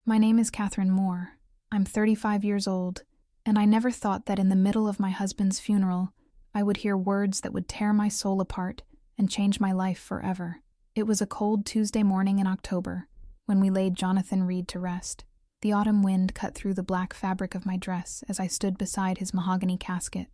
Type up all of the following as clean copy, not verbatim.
My name is Catherine Moore. I'm 35 years old, and I never thought that in the middle of my husband's funeral, I would hear words that would tear my soul apart and change my life forever. It was a cold Tuesday morning in October when we laid Jonathan Reed to rest. The autumn wind cut through the black fabric of my dress as I stood beside his mahogany casket,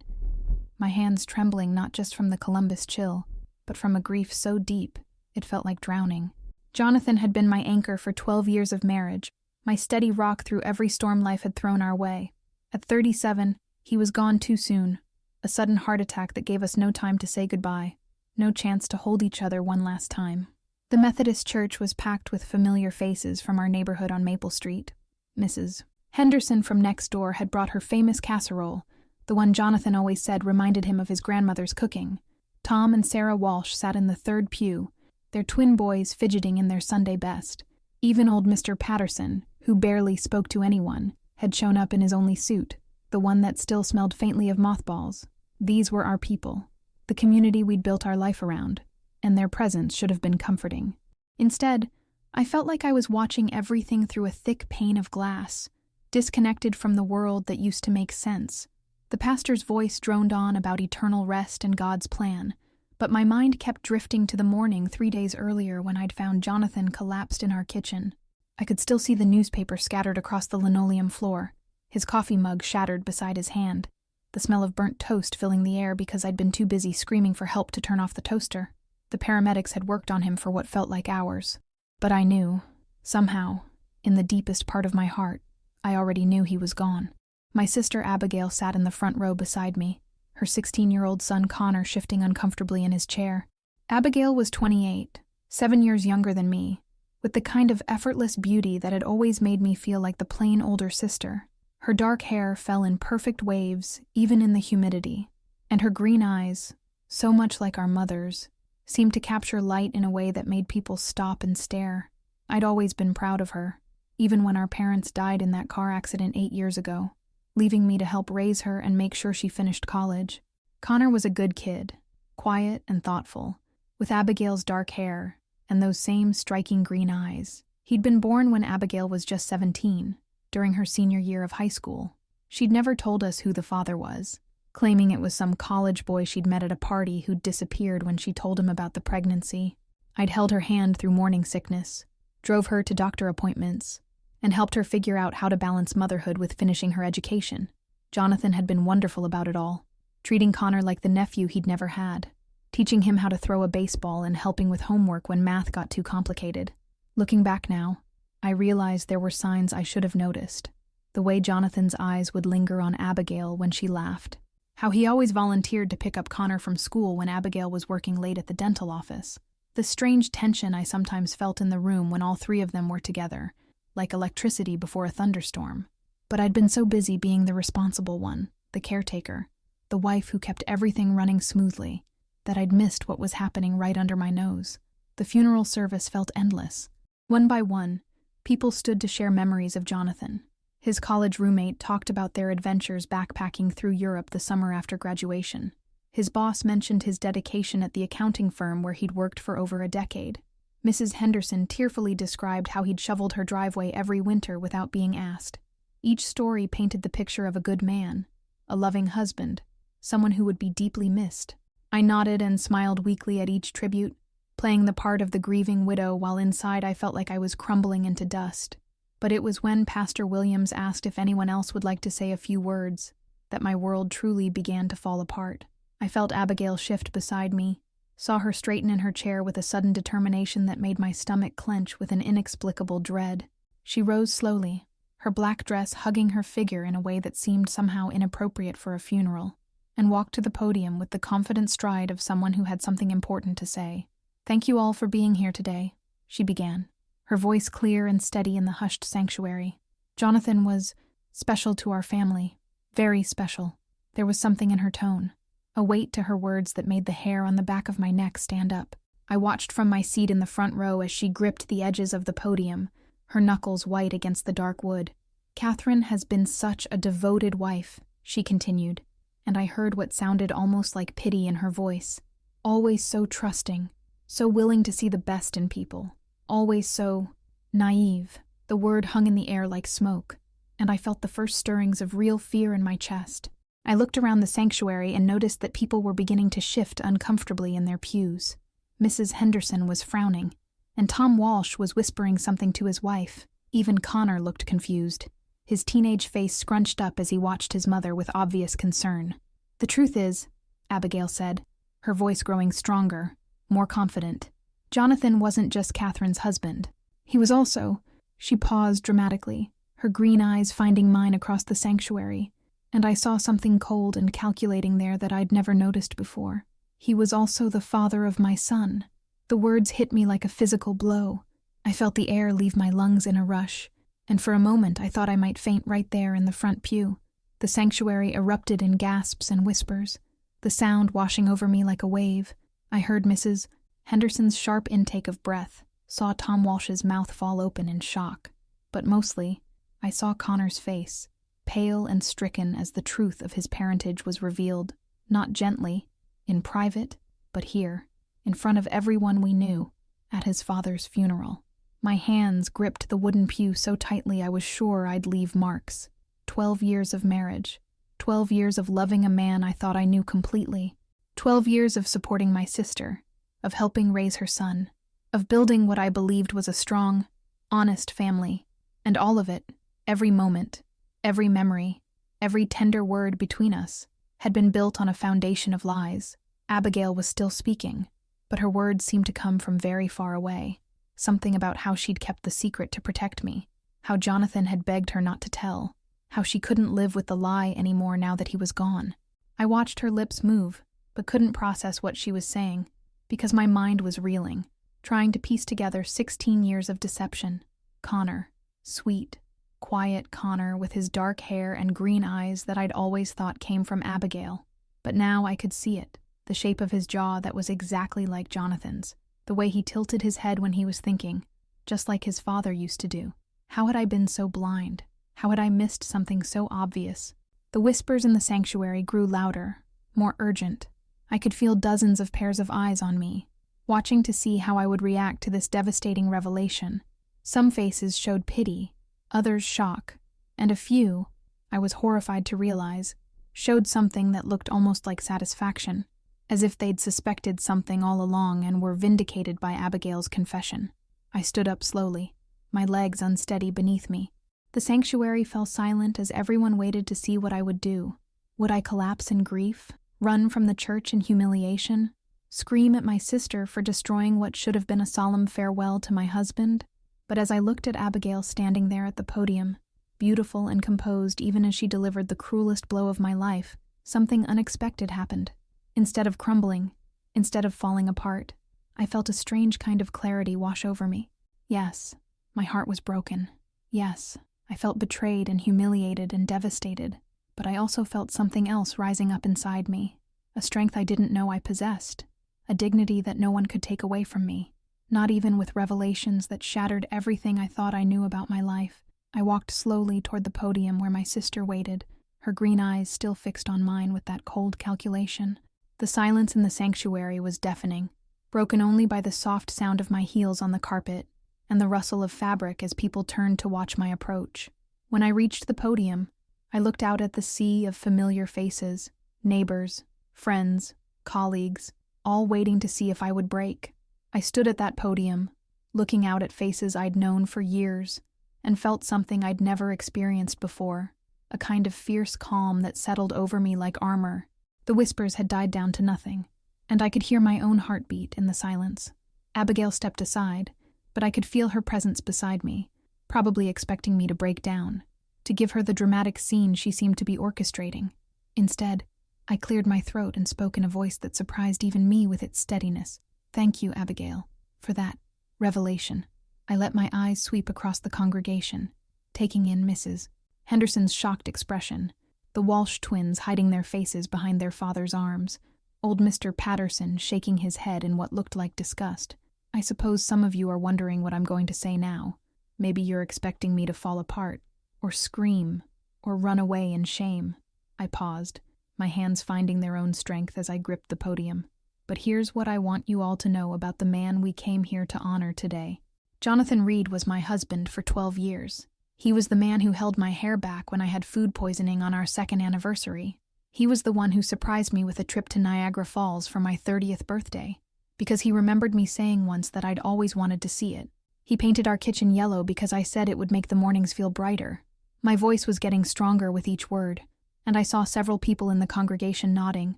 my hands trembling not just from the Columbus chill, but from a grief so deep it felt like drowning. Jonathan had been my anchor for 12 years of marriage, my steady rock through every storm life had thrown our way. At 37, he was gone too soon, a sudden heart attack that gave us no time to say goodbye, no chance to hold each other one last time. The Methodist church was packed with familiar faces from our neighborhood on Maple Street. Mrs. Henderson from next door had brought her famous casserole, the one Jonathan always said reminded him of his grandmother's cooking. Tom and Sarah Walsh sat in the third pew, their twin boys fidgeting in their Sunday best. Even old Mr. Patterson, who barely spoke to anyone, had shown up in his only suit, the one that still smelled faintly of mothballs. These were our people, the community we'd built our life around, and their presence should have been comforting. Instead, I felt like I was watching everything through a thick pane of glass, disconnected from the world that used to make sense. The pastor's voice droned on about eternal rest and God's plan, but my mind kept drifting to the morning 3 days earlier when I'd found Jonathan collapsed in our kitchen. I could still see the newspaper scattered across the linoleum floor, his coffee mug shattered beside his hand, the smell of burnt toast filling the air because I'd been too busy screaming for help to turn off the toaster. The paramedics had worked on him for what felt like hours. But I knew, somehow, in the deepest part of my heart, I already knew he was gone. My sister Abigail sat in the front row beside me, her 16-year-old son Connor shifting uncomfortably in his chair. Abigail was 28, 7 years younger than me, with the kind of effortless beauty that had always made me feel like the plain older sister. Her dark hair fell in perfect waves, even in the humidity, and her green eyes, so much like our mother's, seemed to capture light in a way that made people stop and stare. I'd always been proud of her, even when our parents died in that car accident 8 years ago, leaving me to help raise her and make sure she finished college. Connor was a good kid, quiet and thoughtful, with Abigail's dark hair and those same striking green eyes. He'd been born when Abigail was just 17, during her senior year of high school. She'd never told us who the father was, claiming it was some college boy she'd met at a party who'd disappeared when she told him about the pregnancy. I'd held her hand through morning sickness, drove her to doctor appointments, and helped her figure out how to balance motherhood with finishing her education. Jonathan had been wonderful about it all, treating Connor like the nephew he'd never had, teaching him how to throw a baseball and helping with homework when math got too complicated. Looking back now, I realized there were signs I should have noticed. The way Jonathan's eyes would linger on Abigail when she laughed, how he always volunteered to pick up Connor from school when Abigail was working late at the dental office, the strange tension I sometimes felt in the room when all three of them were together, like electricity before a thunderstorm. But I'd been so busy being the responsible one, the caretaker, the wife who kept everything running smoothly, that I'd missed what was happening right under my nose. The funeral service felt endless. One by one, people stood to share memories of Jonathan. His college roommate talked about their adventures backpacking through Europe the summer after graduation. His boss mentioned his dedication at the accounting firm where he'd worked for over a decade. Mrs. Henderson tearfully described how he'd shoveled her driveway every winter without being asked. Each story painted the picture of a good man, a loving husband, someone who would be deeply missed. I nodded and smiled weakly at each tribute, playing the part of the grieving widow while inside I felt like I was crumbling into dust. But it was when Pastor Williams asked if anyone else would like to say a few words that my world truly began to fall apart. I felt Abigail shift beside me, saw her straighten in her chair with a sudden determination that made my stomach clench with an inexplicable dread. She rose slowly, her black dress hugging her figure in a way that seemed somehow inappropriate for a funeral, and walked to the podium with the confident stride of someone who had something important to say. "Thank you all for being here today," she began, her voice clear and steady in the hushed sanctuary. Jonathan was special to our family, very special. There was something in her tone, a weight to her words that made the hair on the back of my neck stand up. I watched from my seat in the front row as she gripped the edges of the podium, her knuckles white against the dark wood. "Catherine has been such a devoted wife," she continued, and I heard what sounded almost like pity in her voice. "Always so trusting, so willing to see the best in people, always so naive." The word hung in the air like smoke, and I felt the first stirrings of real fear in my chest. I looked around the sanctuary and noticed that people were beginning to shift uncomfortably in their pews. Mrs. Henderson was frowning, and Tom Walsh was whispering something to his wife. Even Connor looked confused, his teenage face scrunched up as he watched his mother with obvious concern. "The truth is," Abigail said, her voice growing stronger, more confident, "Jonathan wasn't just Catherine's husband. He was also—" She paused dramatically, her green eyes finding mine across the sanctuary, and I saw something cold and calculating there that I'd never noticed before. "He was also the father of my son." The words hit me like a physical blow. I felt the air leave my lungs in a rush, and for a moment I thought I might faint right there in the front pew. The sanctuary erupted in gasps and whispers, the sound washing over me like a wave. I heard Mrs. Henderson's sharp intake of breath, saw Tom Walsh's mouth fall open in shock. But mostly, I saw Connor's face, pale and stricken as the truth of his parentage was revealed, not gently, in private, but here, in front of everyone we knew, at his father's funeral. My hands gripped the wooden pew so tightly I was sure I'd leave marks. 12 years of marriage, 12 years of loving a man I thought I knew completely, 12 years of supporting my sister, of helping raise her son, of building what I believed was a strong, honest family, and all of it, every moment, every memory, every tender word between us, had been built on a foundation of lies. Abigail was still speaking, but her words seemed to come from very far away. Something about how she'd kept the secret to protect me, how Jonathan had begged her not to tell, how she couldn't live with the lie anymore now that he was gone. I watched her lips move, but couldn't process what she was saying, because my mind was reeling, trying to piece together 16 years of deception. Connor, sweet, quiet Connor with his dark hair and green eyes that I'd always thought came from Abigail. But now I could see it, the shape of his jaw that was exactly like Jonathan's, the way he tilted his head when he was thinking, just like his father used to do. How had I been so blind? How had I missed something so obvious? The whispers in the sanctuary grew louder, more urgent. I could feel dozens of pairs of eyes on me, watching to see how I would react to this devastating revelation. Some faces showed pity, others shock, and a few, I was horrified to realize, showed something that looked almost like satisfaction, as if they'd suspected something all along and were vindicated by Abigail's confession. I stood up slowly, my legs unsteady beneath me. The sanctuary fell silent as everyone waited to see what I would do. Would I collapse in grief, run from the church in humiliation, scream at my sister for destroying what should have been a solemn farewell to my husband? But as I looked at Abigail standing there at the podium, beautiful and composed even as she delivered the cruelest blow of my life, something unexpected happened. Instead of crumbling, instead of falling apart, I felt a strange kind of clarity wash over me. Yes, my heart was broken. Yes, I felt betrayed and humiliated and devastated, but I also felt something else rising up inside me, a strength I didn't know I possessed, a dignity that no one could take away from me, not even with revelations that shattered everything I thought I knew about my life. I walked slowly toward the podium where my sister waited, her green eyes still fixed on mine with that cold calculation. The silence in the sanctuary was deafening, broken only by the soft sound of my heels on the carpet and the rustle of fabric as people turned to watch my approach. When I reached the podium, I looked out at the sea of familiar faces, neighbors, friends, colleagues, all waiting to see if I would break. I stood at that podium, looking out at faces I'd known for years, and felt something I'd never experienced before, a kind of fierce calm that settled over me like armor. The whispers had died down to nothing, and I could hear my own heartbeat in the silence. Abigail stepped aside, but I could feel her presence beside me, probably expecting me to break down, to give her the dramatic scene she seemed to be orchestrating. Instead, I cleared my throat and spoke in a voice that surprised even me with its steadiness. "Thank you, Abigail, for that revelation." I let my eyes sweep across the congregation, taking in Mrs. Henderson's shocked expression, the Walsh twins hiding their faces behind their father's arms, old Mr. Patterson shaking his head in what looked like disgust. I suppose some of you are wondering what I'm going to say now. Maybe you're expecting me to fall apart, or scream, or run away in shame. I paused, my hands finding their own strength as I gripped the podium. But here's what I want you all to know about the man we came here to honor today. Jonathan Reed was my husband for 12 years. He was the man who held my hair back when I had food poisoning on our second anniversary. He was the one who surprised me with a trip to Niagara Falls for my 30th birthday, because he remembered me saying once that I'd always wanted to see it. He painted our kitchen yellow because I said it would make the mornings feel brighter. My voice was getting stronger with each word, and I saw several people in the congregation nodding,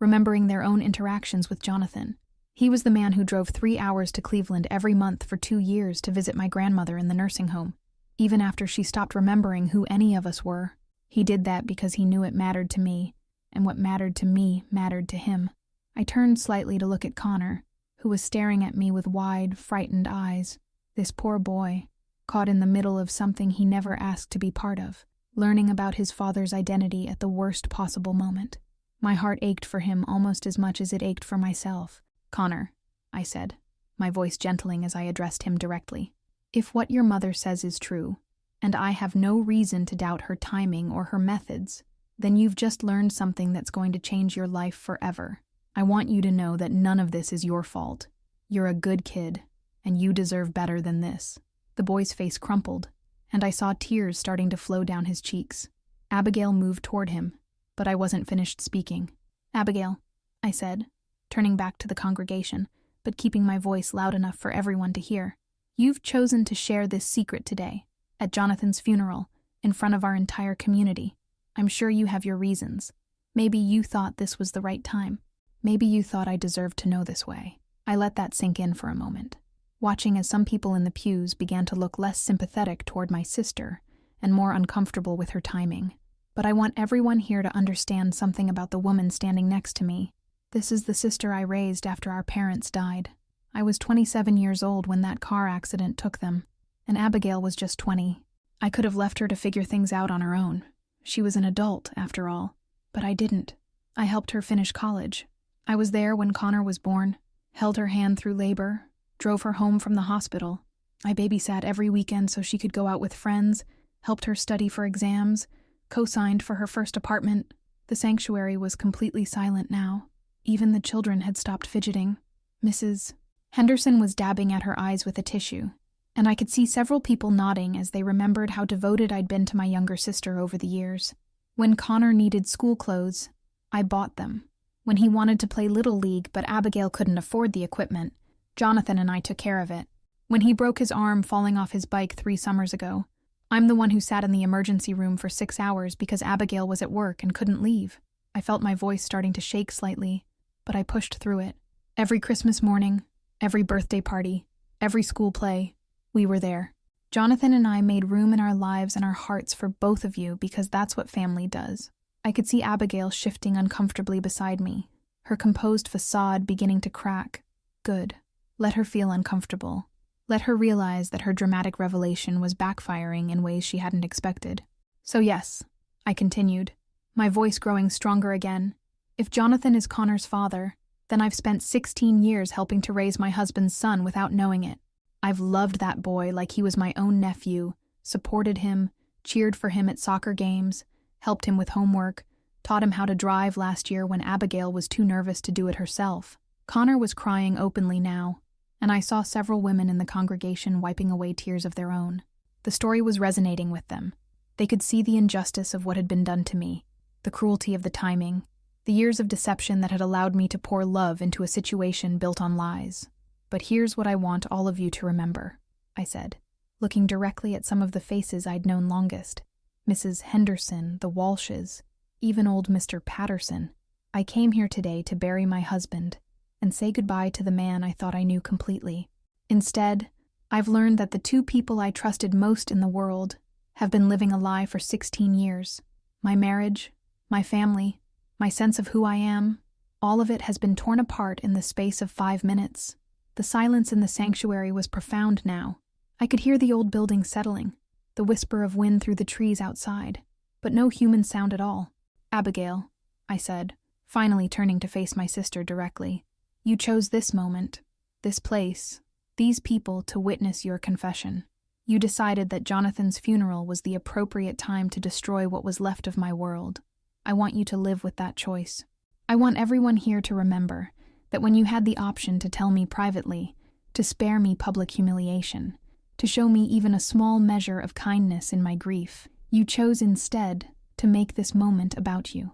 remembering their own interactions with Jonathan. He was the man who drove 3 hours to Cleveland every month for 2 years to visit my grandmother in the nursing home, even after she stopped remembering who any of us were. He did that because he knew it mattered to me, and what mattered to me mattered to him. I turned slightly to look at Connor, who was staring at me with wide, frightened eyes. This poor boy, caught in the middle of something he never asked to be part of, learning about his father's identity at the worst possible moment. My heart ached for him almost as much as it ached for myself. "Connor," I said, my voice gentling as I addressed him directly, "if what your mother says is true, and I have no reason to doubt her timing or her methods, then you've just learned something that's going to change your life forever. I want you to know that none of this is your fault. You're a good kid, and you deserve better than this." The boy's face crumpled, and I saw tears starting to flow down his cheeks. Abigail moved toward him, but I wasn't finished speaking. "Abigail," I said, turning back to the congregation, but keeping my voice loud enough for everyone to hear. "You've chosen to share this secret today, at Jonathan's funeral, in front of our entire community. I'm sure you have your reasons. Maybe you thought this was the right time. Maybe you thought I deserved to know this way." I let that sink in for a moment, watching as some people in the pews began to look less sympathetic toward my sister and more uncomfortable with her timing. But I want everyone here to understand something about the woman standing next to me. This is the sister I raised after our parents died. I was 27 years old when that car accident took them, and Abigail was just 20. I could have left her to figure things out on her own. She was an adult, after all. But I didn't. I helped her finish college. I was there when Connor was born, held her hand through labor, drove her home from the hospital. I babysat every weekend so she could go out with friends, helped her study for exams, co-signed for her first apartment. The sanctuary was completely silent now. Even the children had stopped fidgeting. Mrs. Henderson was dabbing at her eyes with a tissue, and I could see several people nodding as they remembered how devoted I'd been to my younger sister over the years. When Connor needed school clothes, I bought them. When he wanted to play Little League but Abigail couldn't afford the equipment, Jonathan and I took care of it. When he broke his arm falling off his bike 3 summers ago, I'm the one who sat in the emergency room for 6 hours because Abigail was at work and couldn't leave. I felt my voice starting to shake slightly, but I pushed through it. Every Christmas morning, every birthday party, every school play, we were there. Jonathan and I made room in our lives and our hearts for both of you because that's what family does. I could see Abigail shifting uncomfortably beside me, her composed facade beginning to crack. Good. Let her feel uncomfortable. Let her realize that her dramatic revelation was backfiring in ways she hadn't expected. "So yes," I continued, my voice growing stronger again, "if Jonathan is Connor's father, then I've spent 16 years helping to raise my husband's son without knowing it. I've loved that boy like he was my own nephew, supported him, cheered for him at soccer games, helped him with homework, taught him how to drive last year when Abigail was too nervous to do it herself." Connor was crying openly now, and I saw several women in the congregation wiping away tears of their own. The story was resonating with them. They could see the injustice of what had been done to me, the cruelty of the timing, the years of deception that had allowed me to pour love into a situation built on lies. "But here's what I want all of you to remember," I said, looking directly at some of the faces I'd known longest. Mrs. Henderson, the Walshes, even old Mr. Patterson. I came here today to bury my husband and say goodbye to the man I thought I knew completely. Instead, I've learned that the 2 people I trusted most in the world have been living a lie for 16 years. My marriage, my family, my sense of who I am, all of it has been torn apart in the space of 5 minutes. The silence in the sanctuary was profound now. I could hear the old building settling, the whisper of wind through the trees outside, but no human sound at all. "Abigail," I said, finally turning to face my sister directly, "you chose this moment, this place, these people to witness your confession. You decided that Jonathan's funeral was the appropriate time to destroy what was left of my world. I want you to live with that choice. I want everyone here to remember that when you had the option to tell me privately, to spare me public humiliation, to show me even a small measure of kindness in my grief. You chose instead to make this moment about you."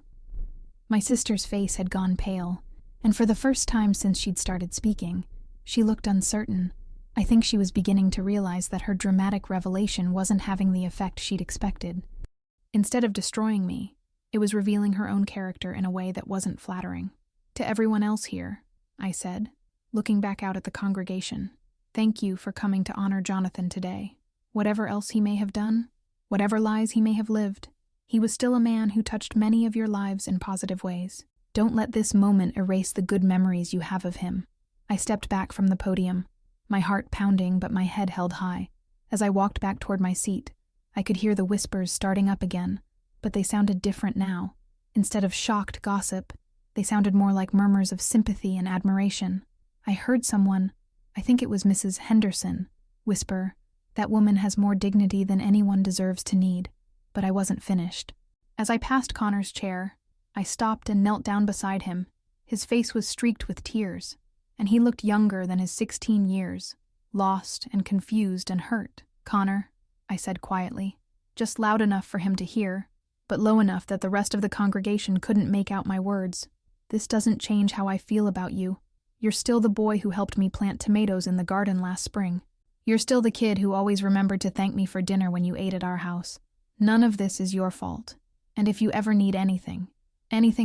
My sister's face had gone pale, and for the first time since she'd started speaking, she looked uncertain. I think she was beginning to realize that her dramatic revelation wasn't having the effect she'd expected. Instead of destroying me, it was revealing her own character in a way that wasn't flattering. "To everyone else here," I said, looking back out at the congregation, "thank you for coming to honor Jonathan today. Whatever else he may have done, whatever lies he may have lived, he was still a man who touched many of your lives in positive ways. Don't let this moment erase the good memories you have of him." I stepped back from the podium, my heart pounding but my head held high. As I walked back toward my seat, I could hear the whispers starting up again, but they sounded different now. Instead of shocked gossip, they sounded more like murmurs of sympathy and admiration. I heard someone, I think it was Mrs. Henderson, whisper, "That woman has more dignity than anyone deserves to need," but I wasn't finished. As I passed Connor's chair, I stopped and knelt down beside him. His face was streaked with tears, and he looked younger than his 16 years, lost and confused and hurt. "Connor," I said quietly, just loud enough for him to hear, but low enough that the rest of the congregation couldn't make out my words. "This doesn't change how I feel about you. You're still the boy who helped me plant tomatoes in the garden last spring. You're still the kid who always remembered to thank me for dinner when you ate at our house. None of this is your fault. And if you ever need anything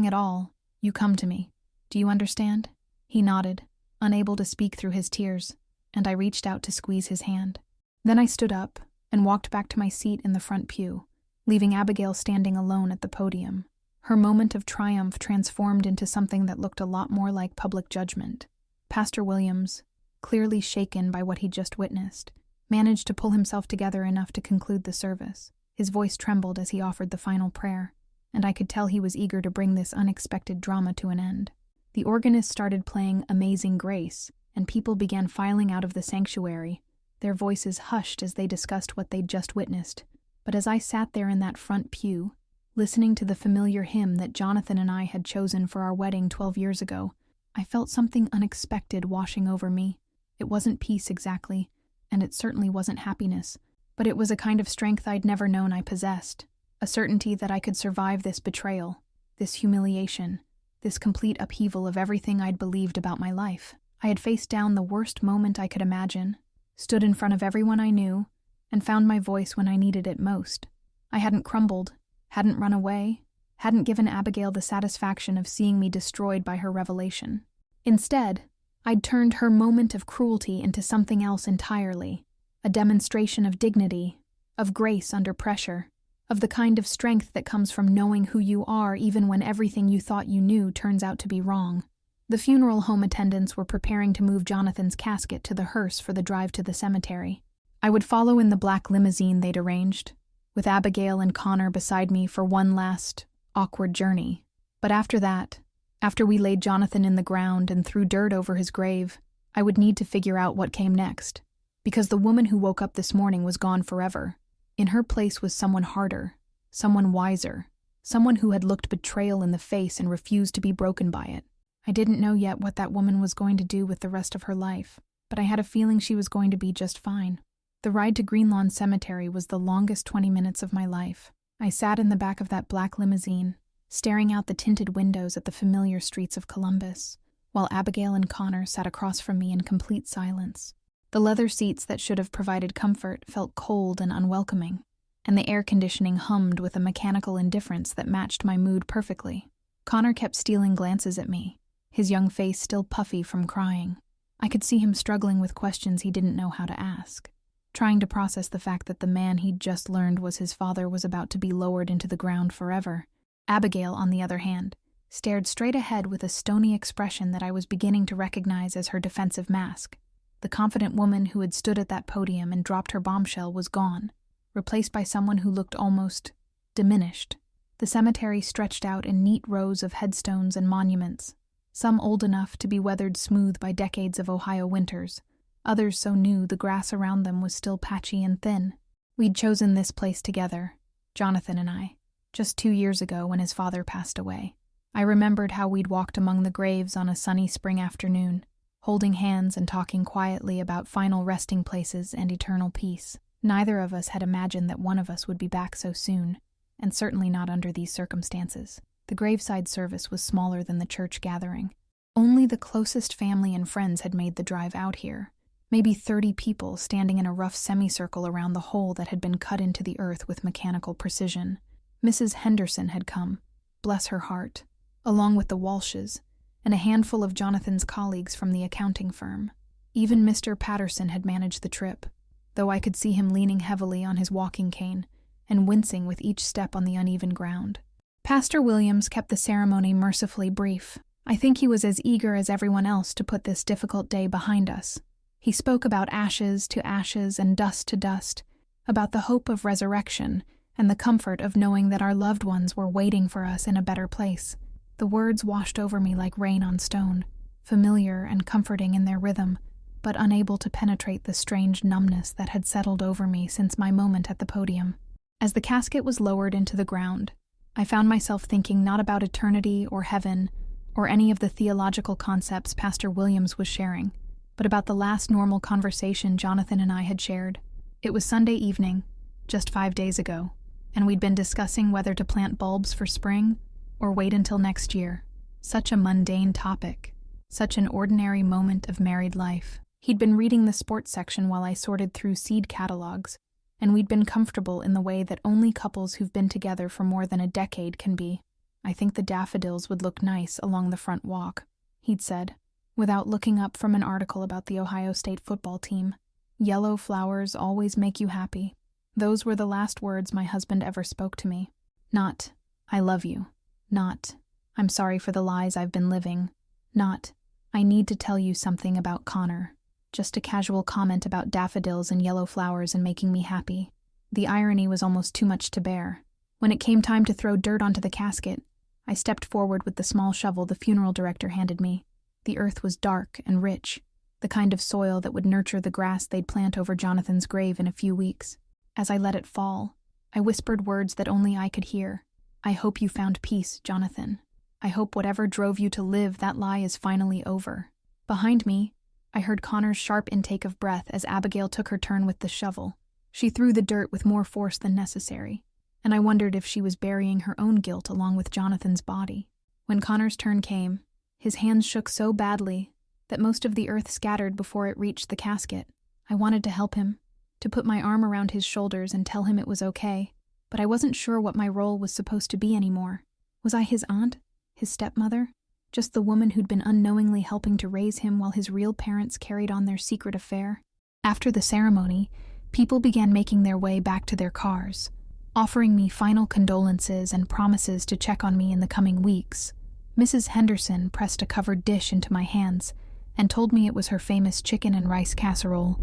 at all, you come to me. Do you understand?" He nodded, unable to speak through his tears, and I reached out to squeeze his hand. Then I stood up and walked back to my seat in the front pew, leaving Abigail standing alone at the podium. Her moment of triumph transformed into something that looked a lot more like public judgment. Pastor Williams, clearly shaken by what he'd just witnessed, managed to pull himself together enough to conclude the service. His voice trembled as he offered the final prayer, and I could tell he was eager to bring this unexpected drama to an end. The organist started playing Amazing Grace, and people began filing out of the sanctuary, their voices hushed as they discussed what they'd just witnessed. But as I sat there in that front pew, listening to the familiar hymn that Jonathan and I had chosen for our wedding 12 years ago, I felt something unexpected washing over me. It wasn't peace exactly, and it certainly wasn't happiness, but it was a kind of strength I'd never known I possessed, a certainty that I could survive this betrayal, this humiliation, this complete upheaval of everything I'd believed about my life. I had faced down the worst moment I could imagine, stood in front of everyone I knew, and found my voice when I needed it most. I hadn't crumbled, hadn't run away, hadn't given Abigail the satisfaction of seeing me destroyed by her revelation. Instead, I'd turned her moment of cruelty into something else entirely, a demonstration of dignity, of grace under pressure, of the kind of strength that comes from knowing who you are even when everything you thought you knew turns out to be wrong. The funeral home attendants were preparing to move Jonathan's casket to the hearse for the drive to the cemetery. I would follow in the black limousine they'd arranged, with Abigail and Connor beside me for one last, awkward journey. But after that, after we laid Jonathan in the ground and threw dirt over his grave, I would need to figure out what came next, because the woman who woke up this morning was gone forever. In her place was someone harder, someone wiser, someone who had looked betrayal in the face and refused to be broken by it. I didn't know yet what that woman was going to do with the rest of her life, but I had a feeling she was going to be just fine. The ride to Greenlawn Cemetery was the longest 20 minutes of my life. I sat in the back of that black limousine, staring out the tinted windows at the familiar streets of Columbus, while Abigail and Connor sat across from me in complete silence. The leather seats that should have provided comfort felt cold and unwelcoming, and the air conditioning hummed with a mechanical indifference that matched my mood perfectly. Connor kept stealing glances at me, his young face still puffy from crying. I could see him struggling with questions he didn't know how to ask, trying to process the fact that the man he'd just learned was his father was about to be lowered into the ground forever. Abigail, on the other hand, stared straight ahead with a stony expression that I was beginning to recognize as her defensive mask. The confident woman who had stood at that podium and dropped her bombshell was gone, replaced by someone who looked almost diminished. The cemetery stretched out in neat rows of headstones and monuments, some old enough to be weathered smooth by decades of Ohio winters, others so new the grass around them was still patchy and thin. We'd chosen this place together, Jonathan and I, just 2 years ago when his father passed away. I remembered how we'd walked among the graves on a sunny spring afternoon, holding hands and talking quietly about final resting places and eternal peace. Neither of us had imagined that one of us would be back so soon, and certainly not under these circumstances. The graveside service was smaller than the church gathering. Only the closest family and friends had made the drive out here. Maybe 30 people standing in a rough semicircle around the hole that had been cut into the earth with mechanical precision. Mrs. Henderson had come, bless her heart, along with the Walshes, and a handful of Jonathan's colleagues from the accounting firm. Even Mr. Patterson had managed the trip, though I could see him leaning heavily on his walking cane and wincing with each step on the uneven ground. Pastor Williams kept the ceremony mercifully brief. I think he was as eager as everyone else to put this difficult day behind us. He spoke about ashes to ashes and dust to dust, about the hope of resurrection and the comfort of knowing that our loved ones were waiting for us in a better place. The words washed over me like rain on stone, familiar and comforting in their rhythm, but unable to penetrate the strange numbness that had settled over me since my moment at the podium. As the casket was lowered into the ground, I found myself thinking not about eternity or heaven or any of the theological concepts Pastor Williams was sharing, but about the last normal conversation Jonathan and I had shared. It was Sunday evening, just 5 days ago, and we'd been discussing whether to plant bulbs for spring or wait until next year. Such a mundane topic, such an ordinary moment of married life. He'd been reading the sports section while I sorted through seed catalogs, and we'd been comfortable in the way that only couples who've been together for more than a decade can be. I think the daffodils would look nice along the front walk, he'd said, without looking up from an article about the Ohio State football team. Yellow flowers always make you happy. Those were the last words my husband ever spoke to me. Not, I love you. Not, I'm sorry for the lies I've been living. Not, I need to tell you something about Connor. Just a casual comment about daffodils and yellow flowers and making me happy. The irony was almost too much to bear. When it came time to throw dirt onto the casket, I stepped forward with the small shovel the funeral director handed me. The earth was dark and rich, the kind of soil that would nurture the grass they'd plant over Jonathan's grave in a few weeks. As I let it fall, I whispered words that only I could hear. I hope you found peace, Jonathan. I hope whatever drove you to live, that lie is finally over. Behind me, I heard Connor's sharp intake of breath as Abigail took her turn with the shovel. She threw the dirt with more force than necessary, and I wondered if she was burying her own guilt along with Jonathan's body. When Connor's turn came, his hands shook so badly that most of the earth scattered before it reached the casket. I wanted to help him, to put my arm around his shoulders and tell him it was okay, but I wasn't sure what my role was supposed to be anymore. Was I his aunt? His stepmother? Just the woman who'd been unknowingly helping to raise him while his real parents carried on their secret affair? After the ceremony, people began making their way back to their cars, offering me final condolences and promises to check on me in the coming weeks. Mrs. Henderson pressed a covered dish into my hands and told me it was her famous chicken and rice casserole,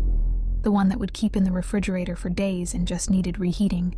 the one that would keep in the refrigerator for days and just needed reheating.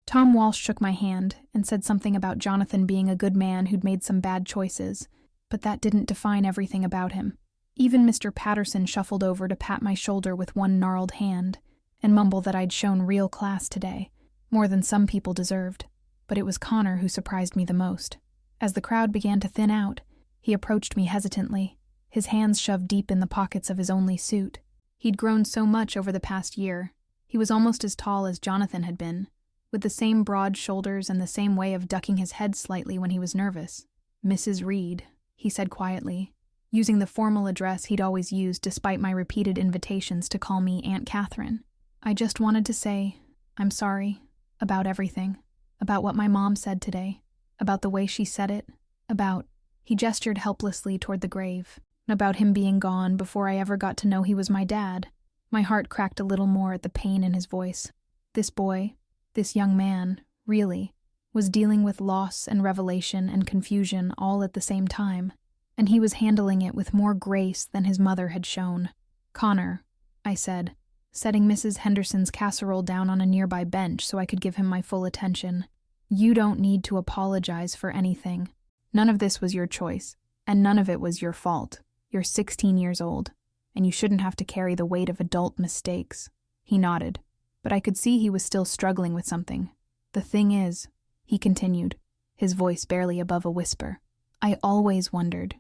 Tom Walsh shook my hand and said something about Jonathan being a good man who'd made some bad choices, but that didn't define everything about him. Even Mr. Patterson shuffled over to pat my shoulder with one gnarled hand and mumble that I'd shown real class today, more than some people deserved. But it was Connor who surprised me the most. As the crowd began to thin out, he approached me hesitantly, his hands shoved deep in the pockets of his only suit. He'd grown so much over the past year. He was almost as tall as Jonathan had been, with the same broad shoulders and the same way of ducking his head slightly when he was nervous. Mrs. Reed, he said quietly, using the formal address he'd always used despite my repeated invitations to call me Aunt Catherine. I just wanted to say, I'm sorry, about everything, about what my mom said today, about the way she said it, about, he gestured helplessly toward the grave, about him being gone before I ever got to know he was my dad. My heart cracked a little more at the pain in his voice. This boy, this young man, really, was dealing with loss and revelation and confusion all at the same time, and he was handling it with more grace than his mother had shown. Connor, I said, setting Mrs. Henderson's casserole down on a nearby bench so I could give him my full attention. You don't need to apologize for anything. None of this was your choice, and none of it was your fault. You're 16 years old, and you shouldn't have to carry the weight of adult mistakes. He nodded, but I could see he was still struggling with something. The thing is, he continued, his voice barely above a whisper, I always wondered,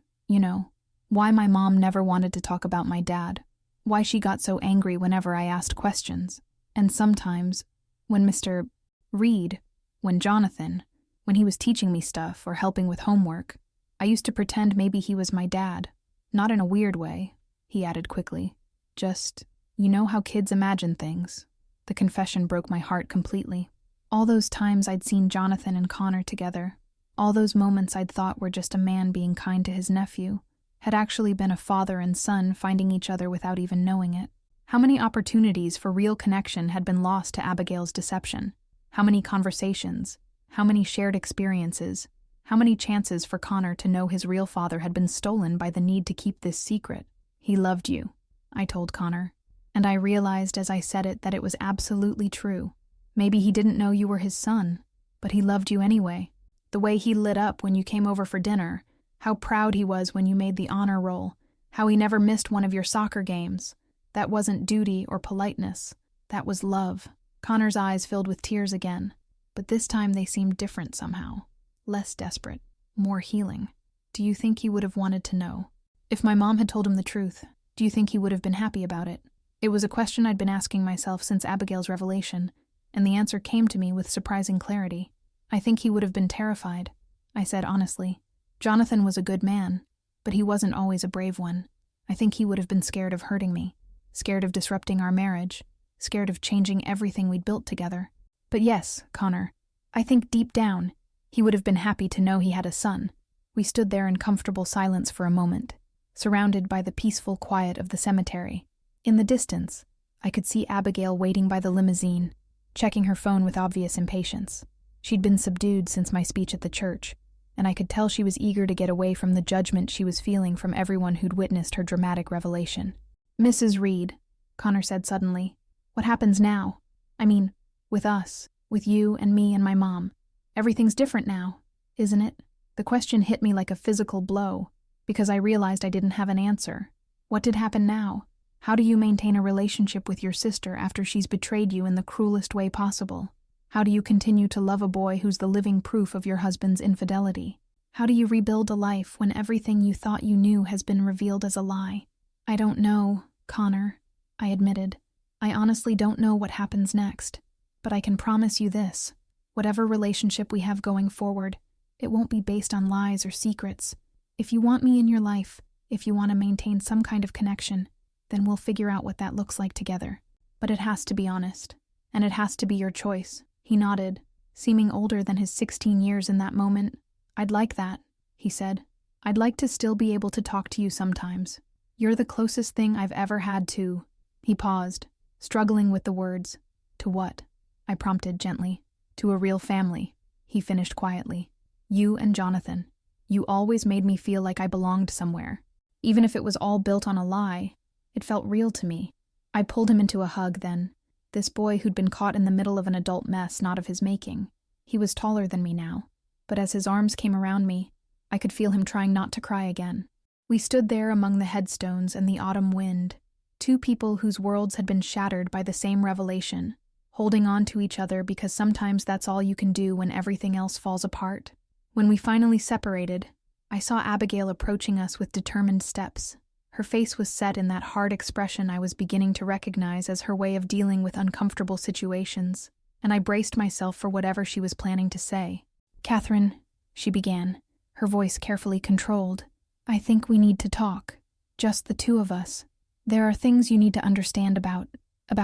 Why my mom never wanted to talk about my dad. Why she got so angry whenever I asked questions. And sometimes, when Mr. Reed, when Jonathan, when he was teaching me stuff or helping with homework, I used to pretend maybe he was my dad. Not in a weird way, he added quickly. Just, you know how kids imagine things. The confession broke my heart completely. All those times I'd seen Jonathan and Connor together, all those moments I'd thought were just a man being kind to his nephew, had actually been a father and son finding each other without even knowing it. How many opportunities for real connection had been lost to Abigail's deception? How many conversations? How many shared experiences? How many chances for Connor to know his real father had been stolen by the need to keep this secret? He loved you, I told Connor, and I realized as I said it that it was absolutely true. Maybe he didn't know you were his son, but he loved you anyway. The way he lit up when you came over for dinner, how proud he was when you made the honor roll, how he never missed one of your soccer games. That wasn't duty or politeness. That was love. Connor's eyes filled with tears again, but this time they seemed different somehow. Less desperate, more healing. Do you think he would have wanted to know? If my mom had told him the truth, do you think he would have been happy about it? It was a question I'd been asking myself since Abigail's revelation, and the answer came to me with surprising clarity. I think he would have been terrified, I said honestly. Jonathan was a good man, but he wasn't always a brave one. I think he would have been scared of hurting me, scared of disrupting our marriage, scared of changing everything we'd built together. But yes, Connor, I think deep down, he would have been happy to know he had a son. We stood there in comfortable silence for a moment, surrounded by the peaceful quiet of the cemetery. In the distance, I could see Abigail waiting by the limousine, checking her phone with obvious impatience. She'd been subdued since my speech at the church, and I could tell she was eager to get away from the judgment she was feeling from everyone who'd witnessed her dramatic revelation. Mrs. Reed, Connor said suddenly, what happens now? I mean, with us, with you and me and my mom. Everything's different now, isn't it? The question hit me like a physical blow, because I realized I didn't have an answer. What did happen now? How do you maintain a relationship with your sister after she's betrayed you in the cruelest way possible? How do you continue to love a boy who's the living proof of your husband's infidelity? How do you rebuild a life when everything you thought you knew has been revealed as a lie? I don't know, Connor, I admitted. I honestly don't know what happens next, but I can promise you this. Whatever relationship we have going forward, it won't be based on lies or secrets. If you want me in your life, if you want to maintain some kind of connection, then we'll figure out what that looks like together. But it has to be honest, and it has to be your choice. He nodded, seeming older than his 16 years in that moment. I'd like that, he said. I'd like to still be able to talk to you sometimes. You're the closest thing I've ever had to... He paused, struggling with the words. To what? I prompted gently. To a real family, he finished quietly. You and Jonathan. You always made me feel like I belonged somewhere. Even if it was all built on a lie, it felt real to me. I pulled him into a hug then. This boy who'd been caught in the middle of an adult mess not of his making. He was taller than me now, but as his arms came around me, I could feel him trying not to cry again. We stood there among the headstones and the autumn wind, two people whose worlds had been shattered by the same revelation, holding on to each other because sometimes that's all you can do when everything else falls apart. When we finally separated, I saw Abigail approaching us with determined steps. Her face was set in that hard expression I was beginning to recognize as her way of dealing with uncomfortable situations, and I braced myself for whatever she was planning to say. Catherine, she began, her voice carefully controlled, I think we need to talk. Just the two of us. There are things you need to understand about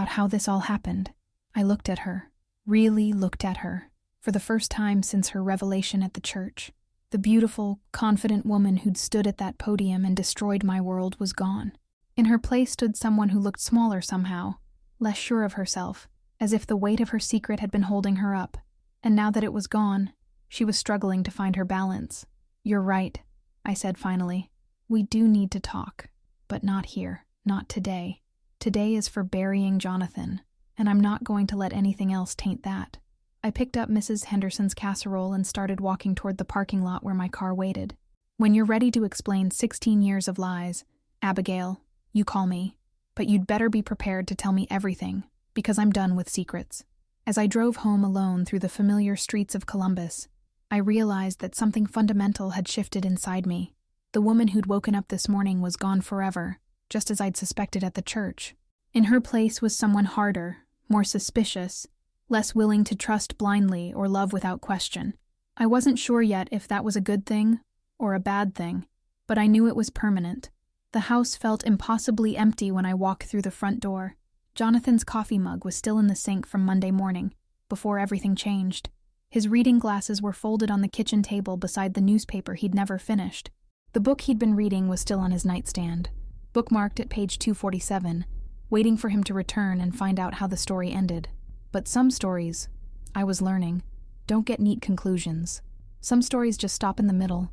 how this all happened. I looked at her, really looked at her, for the first time since her revelation at the church. The beautiful, confident woman who'd stood at that podium and destroyed my world was gone. In her place stood someone who looked smaller somehow, less sure of herself, as if the weight of her secret had been holding her up. And now that it was gone, she was struggling to find her balance. You're right, I said finally. We do need to talk, but not here, not today. Today is for burying Jonathan, and I'm not going to let anything else taint that. I picked up Mrs. Henderson's casserole and started walking toward the parking lot where my car waited. When you're ready to explain 16 years of lies, Abigail, you call me. But you'd better be prepared to tell me everything, because I'm done with secrets. As I drove home alone through the familiar streets of Columbus, I realized that something fundamental had shifted inside me. The woman who'd woken up this morning was gone forever, just as I'd suspected at the church. In her place was someone harder, more suspicious, less willing to trust blindly or love without question. I wasn't sure yet if that was a good thing or a bad thing, but I knew it was permanent. The house felt impossibly empty when I walked through the front door. Jonathan's coffee mug was still in the sink from Monday morning, before everything changed. His reading glasses were folded on the kitchen table beside the newspaper he'd never finished. The book he'd been reading was still on his nightstand, bookmarked at page 247, waiting for him to return and find out how the story ended. But some stories, I was learning, don't get neat conclusions. Some stories just stop in the middle,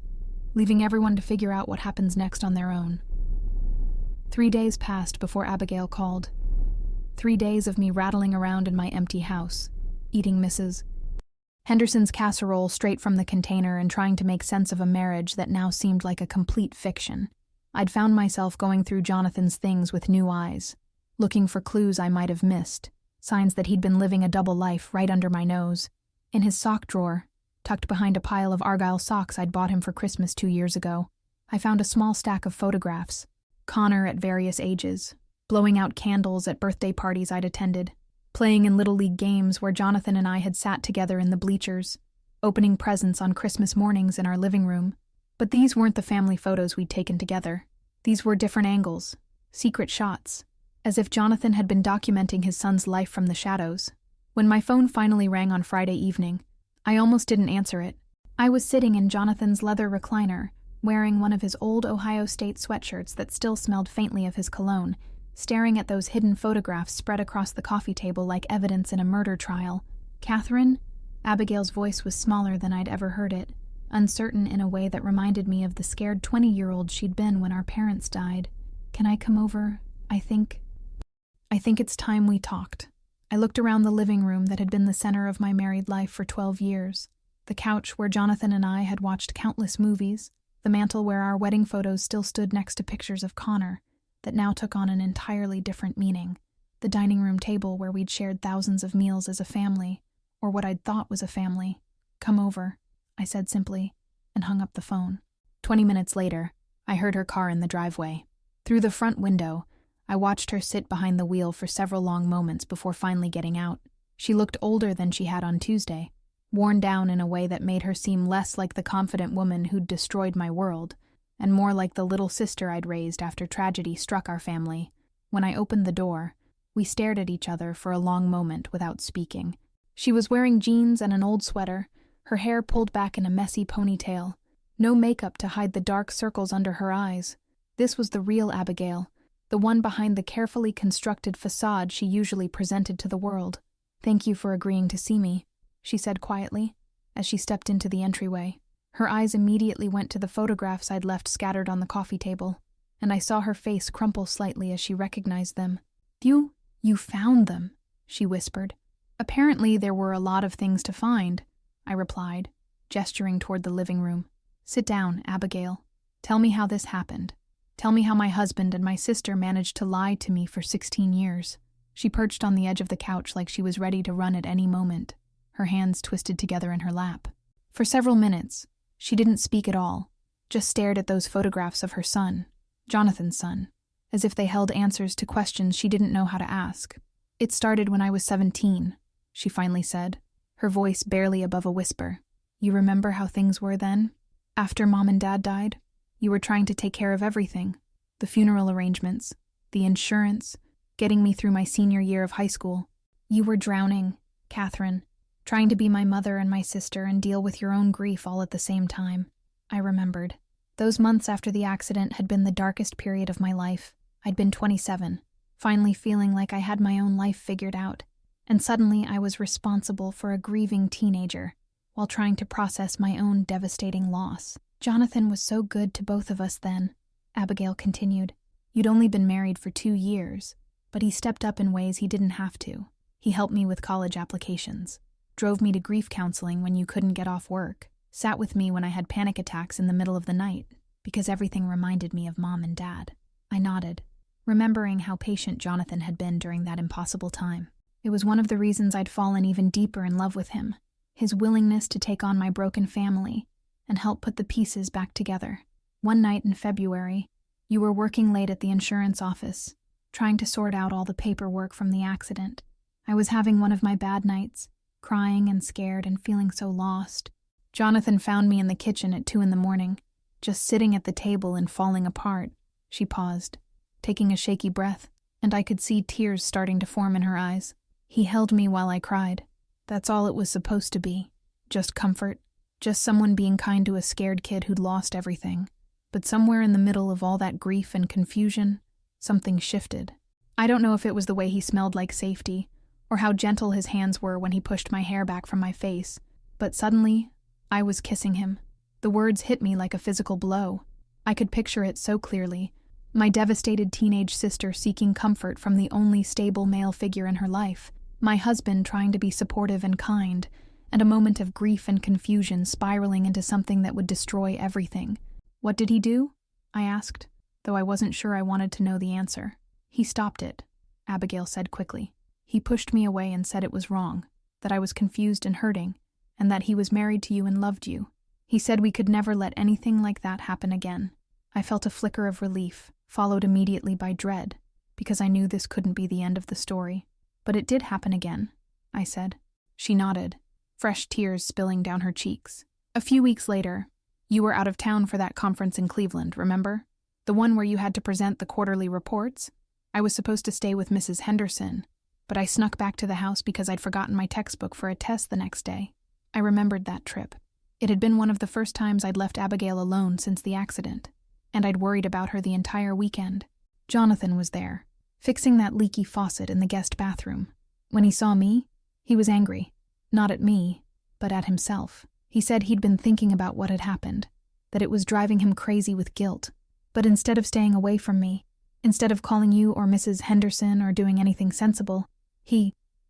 leaving everyone to figure out what happens next on their own. 3 days passed before Abigail called. 3 days of me rattling around in my empty house, eating Mrs. Henderson's casserole straight from the container and trying to make sense of a marriage that now seemed like a complete fiction. I'd found myself going through Jonathan's things with new eyes, looking for clues I might have missed, signs that he'd been living a double life right under my nose. In his sock drawer, tucked behind a pile of Argyle socks I'd bought him for Christmas 2 years ago, I found a small stack of photographs. Connor at various ages, blowing out candles at birthday parties I'd attended, playing in Little League games where Jonathan and I had sat together in the bleachers, opening presents on Christmas mornings in our living room. But these weren't the family photos we'd taken together. These were different angles, secret shots, as if Jonathan had been documenting his son's life from the shadows. When my phone finally rang on Friday evening, I almost didn't answer it. I was sitting in Jonathan's leather recliner, wearing one of his old Ohio State sweatshirts that still smelled faintly of his cologne, staring at those hidden photographs spread across the coffee table like evidence in a murder trial. "Catherine?" Abigail's voice was smaller than I'd ever heard it, uncertain in a way that reminded me of the scared 20-year-old she'd been when our parents died. "Can I come over? I think it's time we talked." I looked around the living room that had been the center of my married life for 12 years. The couch where Jonathan and I had watched countless movies, the mantel where our wedding photos still stood next to pictures of Connor, that now took on an entirely different meaning. The dining room table where we'd shared thousands of meals as a family, or what I'd thought was a family. "Come over," I said simply, and hung up the phone. 20 minutes later, I heard her car in the driveway. Through the front window, I watched her sit behind the wheel for several long moments before finally getting out. She looked older than she had on Tuesday, worn down in a way that made her seem less like the confident woman who'd destroyed my world, and more like the little sister I'd raised after tragedy struck our family. When I opened the door, we stared at each other for a long moment without speaking. She was wearing jeans and an old sweater, her hair pulled back in a messy ponytail, no makeup to hide the dark circles under her eyes. This was the real Abigail, the one behind the carefully constructed facade she usually presented to the world. "Thank you for agreeing to see me," she said quietly, as she stepped into the entryway. Her eyes immediately went to the photographs I'd left scattered on the coffee table, and I saw her face crumple slightly as she recognized them. You found them," she whispered. "Apparently there were a lot of things to find," I replied, gesturing toward the living room. "Sit down, Abigail. Tell me how this happened. Tell me how my husband and my sister managed to lie to me for 16 years. She perched on the edge of the couch like she was ready to run at any moment, her hands twisted together in her lap. For several minutes, she didn't speak at all, just stared at those photographs of her son, Jonathan's son, as if they held answers to questions she didn't know how to ask. "It started when I was 17, she finally said, her voice barely above a whisper. "You remember how things were then? After Mom and Dad died, you were trying to take care of everything. The funeral arrangements, the insurance, getting me through my senior year of high school. You were drowning, Catherine, trying to be my mother and my sister and deal with your own grief all at the same time." I remembered. Those months after the accident had been the darkest period of my life. I'd been 27, finally feeling like I had my own life figured out, and suddenly I was responsible for a grieving teenager, while trying to process my own devastating loss. "Jonathan was so good to both of us then," Abigail continued. "You'd only been married for 2 years, but he stepped up in ways he didn't have to. He helped me with college applications, drove me to grief counseling when you couldn't get off work, sat with me when I had panic attacks in the middle of the night, because everything reminded me of Mom and Dad." I nodded, remembering how patient Jonathan had been during that impossible time. It was one of the reasons I'd fallen even deeper in love with him, his willingness to take on my broken family and help put the pieces back together. One night in February, you were working late at the insurance office, trying to sort out all the paperwork from the accident. I was having one of my bad nights, crying and scared and feeling so lost. Jonathan found me in the kitchen at 2 a.m, just sitting at the table and falling apart. She paused, taking a shaky breath, and I could see tears starting to form in her eyes. He held me while I cried. That's all it was supposed to be. Just comfort. Just someone being kind to a scared kid who'd lost everything. But somewhere in the middle of all that grief and confusion, something shifted. I don't know if it was the way he smelled like safety, or how gentle his hands were when he pushed my hair back from my face, but suddenly, I was kissing him. The words hit me like a physical blow. I could picture it so clearly. My devastated teenage sister seeking comfort from the only stable male figure in her life, my husband trying to be supportive and kind, and a moment of grief and confusion spiraling into something that would destroy everything. What did he do? I asked, though I wasn't sure I wanted to know the answer. He stopped it, Abigail said quickly. He pushed me away and said it was wrong, that I was confused and hurting, and that he was married to you and loved you. He said we could never let anything like that happen again. I felt a flicker of relief, followed immediately by dread, because I knew this couldn't be the end of the story. But it did happen again, I said. She nodded, fresh tears spilling down her cheeks. A few weeks later, you were out of town for that conference in Cleveland, remember? The one where you had to present the quarterly reports? I was supposed to stay with Mrs. Henderson, but I snuck back to the house because I'd forgotten my textbook for a test the next day. I remembered that trip. It had been one of the first times I'd left Abigail alone since the accident, and I'd worried about her the entire weekend. Jonathan was there, fixing that leaky faucet in the guest bathroom. When he saw me, he was angry. Not at me, but at himself. He said he'd been thinking about what had happened, that it was driving him crazy with guilt. But instead of staying away from me, instead of calling you or Mrs. Henderson or doing anything sensible,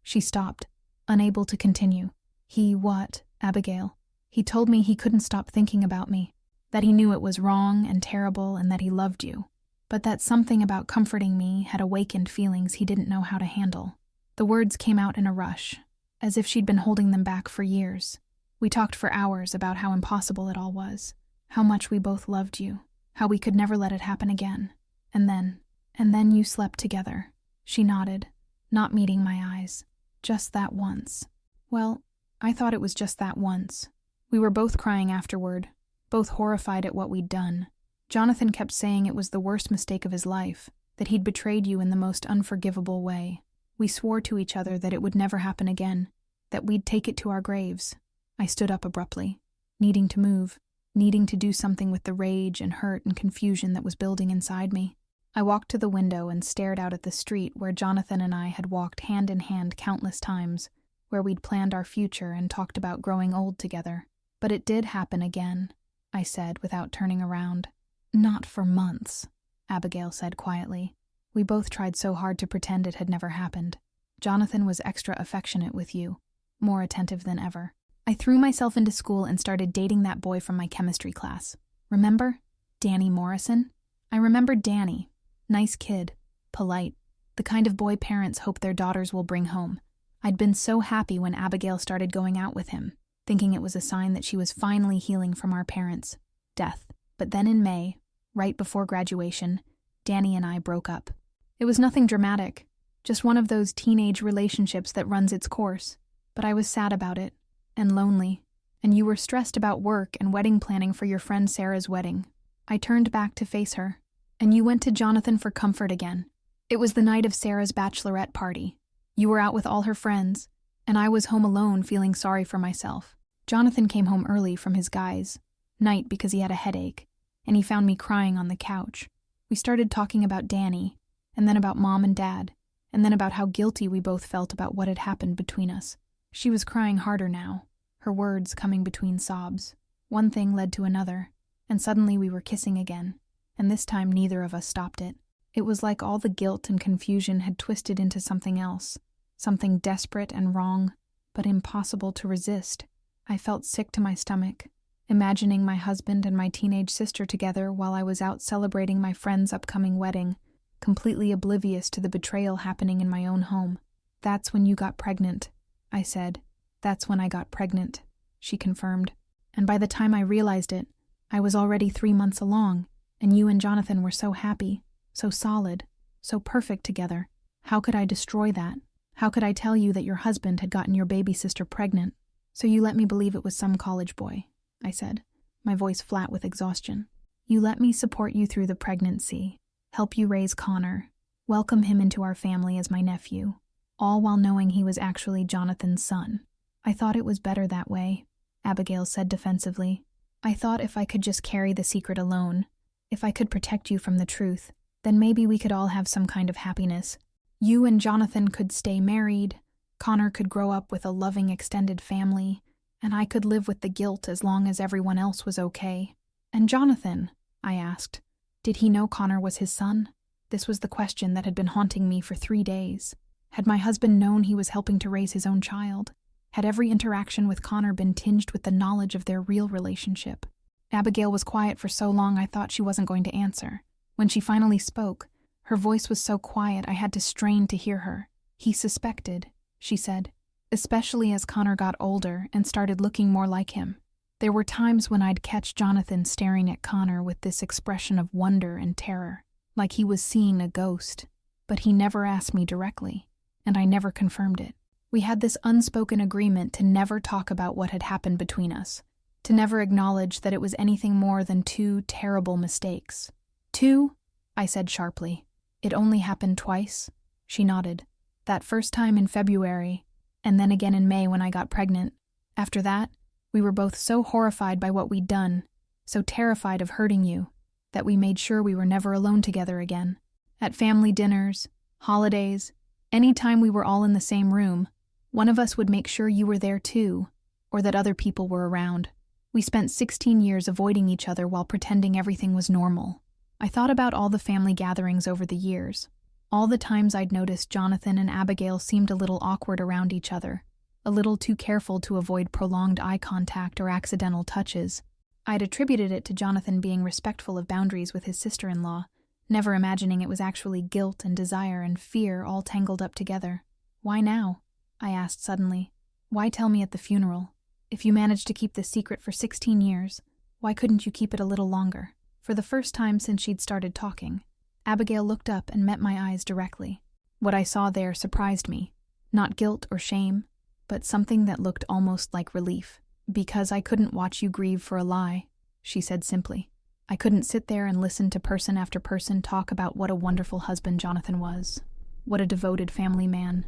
She stopped, unable to continue. What, Abigail? He told me he couldn't stop thinking about me, that he knew it was wrong and terrible and that he loved you, but that something about comforting me had awakened feelings he didn't know how to handle. The words came out in a rush, as if she'd been holding them back for years. We talked for hours about how impossible it all was, how much we both loved you, how we could never let it happen again. And then you slept together. She nodded, not meeting my eyes. Just that once. Well, I thought it was just that once. We were both crying afterward, both horrified at what we'd done. Jonathan kept saying it was the worst mistake of his life, that he'd betrayed you in the most unforgivable way. We swore to each other that it would never happen again, that we'd take it to our graves. I stood up abruptly, needing to move, needing to do something with the rage and hurt and confusion that was building inside me. I walked to the window and stared out at the street where Jonathan and I had walked hand in hand countless times, where we'd planned our future and talked about growing old together. But it did happen again, I said without turning around. Not for months, Abigail said quietly. We both tried so hard to pretend it had never happened. Jonathan was extra affectionate with you, more attentive than ever. I threw myself into school and started dating that boy from my chemistry class. Remember? Danny Morrison? I remembered Danny. Nice kid, polite, the kind of boy parents hope their daughters will bring home. I'd been so happy when Abigail started going out with him, thinking it was a sign that she was finally healing from our parents' death. But then in May, right before graduation, Danny and I broke up. It was nothing dramatic, just one of those teenage relationships that runs its course. But I was sad about it, and lonely, and you were stressed about work and wedding planning for your friend Sarah's wedding. I turned back to face her, and you went to Jonathan for comfort again. It was the night of Sarah's bachelorette party. You were out with all her friends, and I was home alone feeling sorry for myself. Jonathan came home early from his guys' night because he had a headache, and he found me crying on the couch. We started talking about Danny, and then about Mom and Dad, and then about how guilty we both felt about what had happened between us. She was crying harder now, her words coming between sobs. One thing led to another, and suddenly we were kissing again, and this time neither of us stopped it. It was like all the guilt and confusion had twisted into something else, something desperate and wrong, but impossible to resist. I felt sick to my stomach, imagining my husband and my teenage sister together while I was out celebrating my friend's upcoming wedding, completely oblivious to the betrayal happening in my own home. That's when you got pregnant, I said. That's when I got pregnant, she confirmed. And by the time I realized it, I was already 3 months along, and you and Jonathan were so happy, so solid, so perfect together. How could I destroy that? How could I tell you that your husband had gotten your baby sister pregnant? So you let me believe it was some college boy, I said, my voice flat with exhaustion. You let me support you through the pregnancy, help you raise Connor, welcome him into our family as my nephew, all while knowing he was actually Jonathan's son. I thought it was better that way, Abigail said defensively. I thought if I could just carry the secret alone, if I could protect you from the truth, then maybe we could all have some kind of happiness. You and Jonathan could stay married, Connor could grow up with a loving extended family, and I could live with the guilt as long as everyone else was okay. And Jonathan, I asked, did he know Connor was his son? This was the question that had been haunting me for 3 days. Had my husband known he was helping to raise his own child? Had every interaction with Connor been tinged with the knowledge of their real relationship? Abigail was quiet for so long I thought she wasn't going to answer. When she finally spoke, her voice was so quiet I had to strain to hear her. He suspected, she said, especially as Connor got older and started looking more like him. There were times when I'd catch Jonathan staring at Connor with this expression of wonder and terror, like he was seeing a ghost, but he never asked me directly, and I never confirmed it. We had this unspoken agreement to never talk about what had happened between us, to never acknowledge that it was anything more than 2 terrible mistakes. 2? I said sharply. It only happened twice? She nodded. That first time in February, and then again in May when I got pregnant. After that, we were both so horrified by what we'd done, so terrified of hurting you, that we made sure we were never alone together again. At family dinners, holidays, any time we were all in the same room, one of us would make sure you were there too, or that other people were around. We spent 16 years avoiding each other while pretending everything was normal. I thought about all the family gatherings over the years, all the times I'd noticed Jonathan and Abigail seemed a little awkward around each other, a little too careful to avoid prolonged eye contact or accidental touches. I'd attributed it to Jonathan being respectful of boundaries with his sister-in-law, never imagining it was actually guilt and desire and fear all tangled up together. Why now? I asked suddenly. Why tell me at the funeral? If you managed to keep this secret for 16 years, why couldn't you keep it a little longer? For the first time since she'd started talking, Abigail looked up and met my eyes directly. What I saw there surprised me. Not guilt or shame, but something that looked almost like relief. Because I couldn't watch you grieve for a lie, she said simply. I couldn't sit there and listen to person after person talk about what a wonderful husband Jonathan was, what a devoted family man,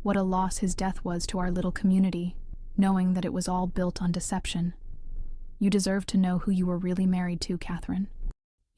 what a loss his death was to our little community, knowing that it was all built on deception. You deserve to know who you were really married to, Catherine.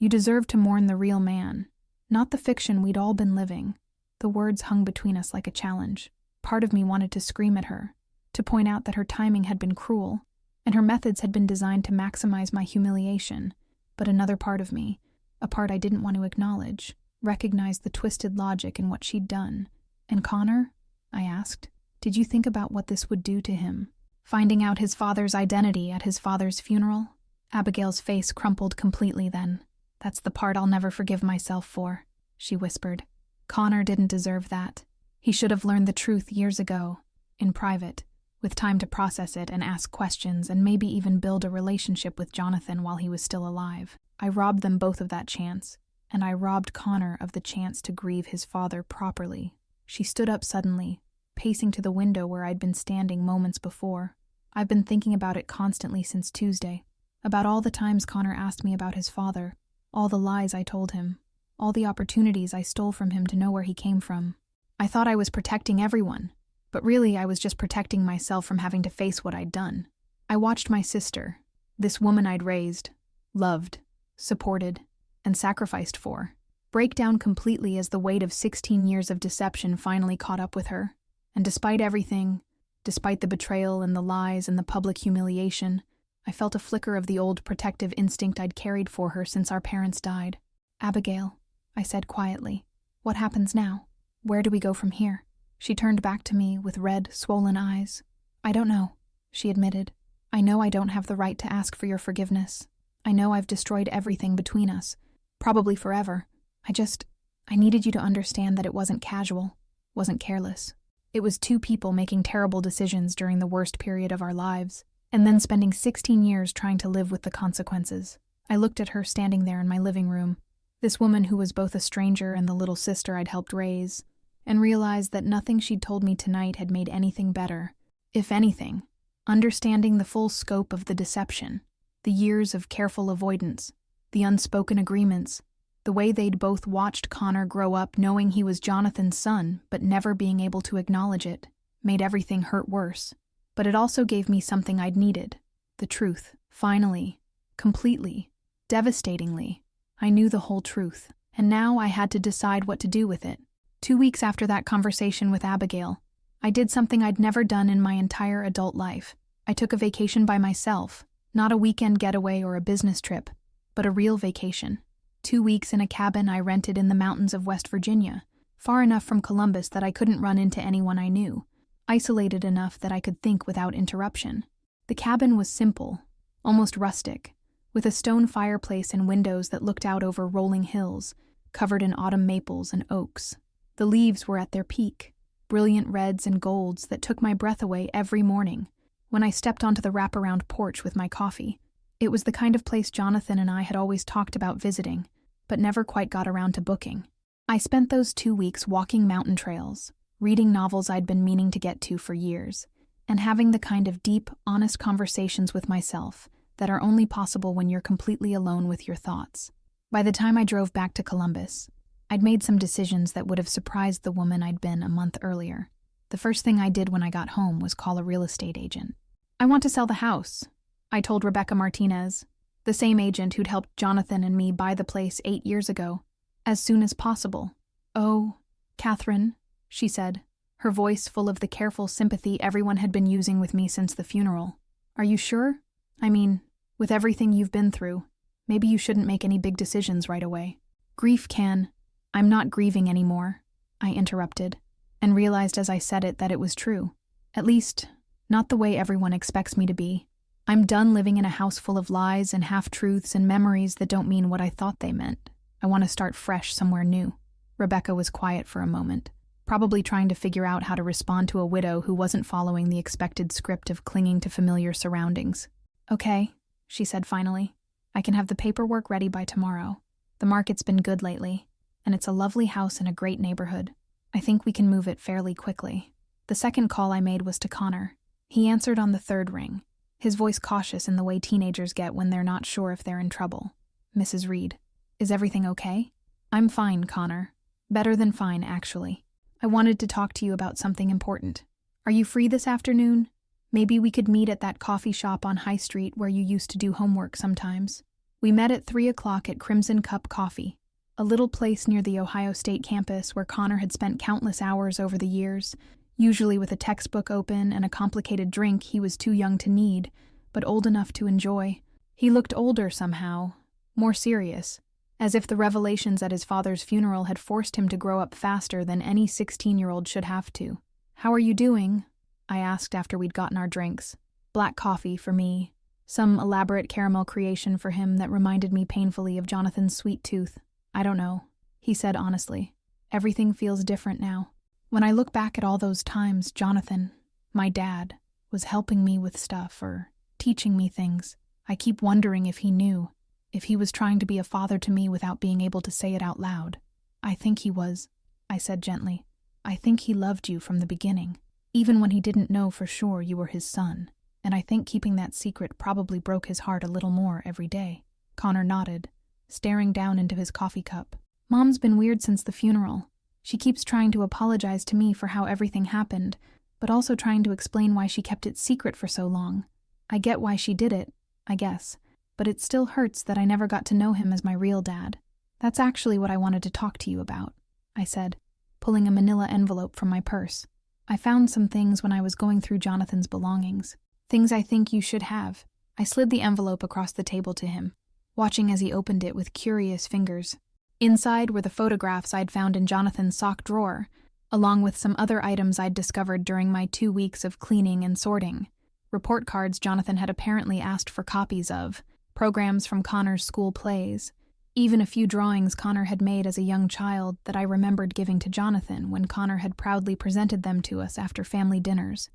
You deserve to mourn the real man, not the fiction we'd all been living. The words hung between us like a challenge. Part of me wanted to scream at her, to point out that her timing had been cruel, and her methods had been designed to maximize my humiliation. But another part of me, a part I didn't want to acknowledge, recognized the twisted logic in what she'd done. And Connor? I asked. Did you think about what this would do to him? Finding out his father's identity at his father's funeral? Abigail's face crumpled completely then. That's the part I'll never forgive myself for, she whispered. Connor didn't deserve that. He should have learned the truth years ago, in private, with time to process it and ask questions and maybe even build a relationship with Jonathan while he was still alive. I robbed them both of that chance, and I robbed Connor of the chance to grieve his father properly. She stood up suddenly, pacing to the window where I'd been standing moments before. I've been thinking about it constantly since Tuesday, about all the times Connor asked me about his father, all the lies I told him, all the opportunities I stole from him to know where he came from. I thought I was protecting everyone, but really I was just protecting myself from having to face what I'd done. I watched my sister, this woman I'd raised, loved, supported, and sacrificed for, break down completely as the weight of 16 years of deception finally caught up with her. And despite everything, despite the betrayal and the lies and the public humiliation, I felt a flicker of the old protective instinct I'd carried for her since our parents died. Abigail, I said quietly, what happens now? Where do we go from here? She turned back to me with red, swollen eyes. I don't know, she admitted. I know I don't have the right to ask for your forgiveness. I know I've destroyed everything between us, probably forever. I needed you to understand that it wasn't casual, wasn't careless. It was 2 people making terrible decisions during the worst period of our lives, and then spending 16 years trying to live with the consequences. I looked at her standing there in my living room, this woman who was both a stranger and the little sister I'd helped raise, and realized that nothing she'd told me tonight had made anything better. If anything, understanding the full scope of the deception, the years of careful avoidance, the unspoken agreements, the way they'd both watched Connor grow up knowing he was Jonathan's son but never being able to acknowledge it, made everything hurt worse. But it also gave me something I'd needed, the truth. Finally, completely, devastatingly, I knew the whole truth, and now I had to decide what to do with it. 2 weeks after that conversation with Abigail, I did something I'd never done in my entire adult life. I took a vacation by myself, not a weekend getaway or a business trip, but a real vacation. 2 weeks in a cabin I rented in the mountains of West Virginia, far enough from Columbus that I couldn't run into anyone I knew, isolated enough that I could think without interruption. The cabin was simple, almost rustic, with a stone fireplace and windows that looked out over rolling hills, covered in autumn maples and oaks. The leaves were at their peak, brilliant reds and golds that took my breath away every morning when I stepped onto the wraparound porch with my coffee. It was the kind of place Jonathan and I had always talked about visiting, but never quite got around to booking. I spent those 2 weeks walking mountain trails, reading novels I'd been meaning to get to for years, and having the kind of deep, honest conversations with myself that are only possible when you're completely alone with your thoughts. By the time I drove back to Columbus, I'd made some decisions that would have surprised the woman I'd been a month earlier. The first thing I did when I got home was call a real estate agent. "I want to sell the house," I told Rebecca Martinez, the same agent who'd helped Jonathan and me buy the place 8 years ago, "as soon as possible." "Oh, Catherine," she said, her voice full of the careful sympathy everyone had been using with me since the funeral. "Are you sure? I mean, with everything you've been through, maybe you shouldn't make any big decisions right away." "Grief can—" "I'm not grieving anymore," I interrupted, and realized as I said it that it was true. At least, not the way everyone expects me to be. I'm done living in a house full of lies and half-truths and memories that don't mean what I thought they meant. I want to start fresh somewhere new. Rebecca was quiet for a moment, probably trying to figure out how to respond to a widow who wasn't following the expected script of clinging to familiar surroundings. "Okay," she said finally. "I can have the paperwork ready by tomorrow. The market's been good lately, and it's a lovely house in a great neighborhood. I think we can move it fairly quickly." The second call I made was to Connor. He answered on the third ring, his voice cautious in the way teenagers get when they're not sure if they're in trouble. "Mrs. Reed, is everything okay?" "I'm fine, Connor. Better than fine, actually. I wanted to talk to you about something important. Are you free this afternoon? Maybe we could meet at that coffee shop on High Street where you used to do homework sometimes." We met at 3 o'clock at Crimson Cup Coffee, a little place near the Ohio State campus where Connor had spent countless hours over the years, usually with a textbook open and a complicated drink he was too young to need, but old enough to enjoy. He looked older somehow, more serious, as if the revelations at his father's funeral had forced him to grow up faster than any 16-year-old should have to. "How are you doing?" I asked after we'd gotten our drinks. Black coffee for me, some elaborate caramel creation for him that reminded me painfully of Jonathan's sweet tooth. "I don't know," he said honestly. "Everything feels different now. When I look back at all those times Jonathan, my dad, was helping me with stuff or teaching me things, I keep wondering if he knew, if he was trying to be a father to me without being able to say it out loud." "I think he was," I said gently. "I think he loved you from the beginning, even when he didn't know for sure you were his son, and I think keeping that secret probably broke his heart a little more every day." Connor nodded, staring down into his coffee cup. "Mom's been weird since the funeral. She keeps trying to apologize to me for how everything happened, but also trying to explain why she kept it secret for so long. I get why she did it, I guess, but it still hurts that I never got to know him as my real dad. That's actually what I wanted to talk to you about," I said, pulling a manila envelope from my purse. "I found some things when I was going through Jonathan's belongings. Things I think you should have." I slid the envelope across the table to him, watching as he opened it with curious fingers. Inside were the photographs I'd found in Jonathan's sock drawer, along with some other items I'd discovered during my 2 weeks of cleaning and sorting. Report cards Jonathan had apparently asked for copies of, programs from Connor's school plays, even a few drawings Connor had made as a young child that I remembered giving to Jonathan when Connor had proudly presented them to us after family dinners.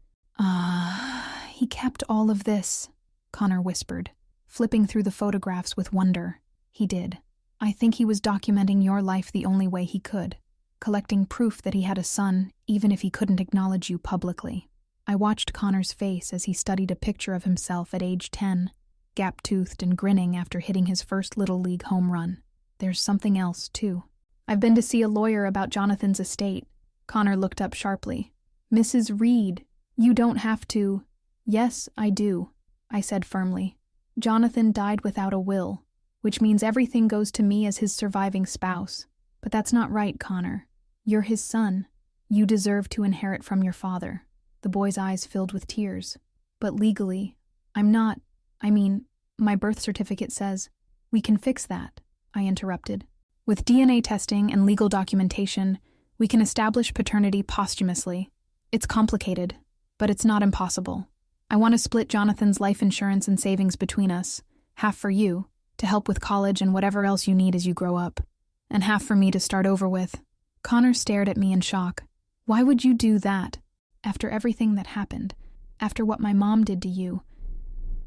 He kept all of this, Connor whispered, flipping through the photographs with wonder. He did. I think he was documenting your life the only way he could, collecting proof that he had a son, even if he couldn't acknowledge you publicly. I watched Connor's face as he studied a picture of himself at age 10, gap-toothed and grinning after hitting his first Little League home run. There's something else, too. I've been to see a lawyer about Jonathan's estate. Connor looked up sharply. Mrs. Reed, you don't have to. Yes, I do, I said firmly. Jonathan died without a will, which means everything goes to me as his surviving spouse. But that's not right, Connor. You're his son. You deserve to inherit from your father. The boy's eyes filled with tears. But legally, I'm not. My birth certificate says. We can fix that, I interrupted. With DNA testing and legal documentation, we can establish paternity posthumously. It's complicated, but it's not impossible. I want to split Jonathan's life insurance and savings between us, half for you, to help with college and whatever else you need as you grow up, and half for me to start over with. Connor stared at me in shock. Why would you do that? After everything that happened, after what my mom did to you,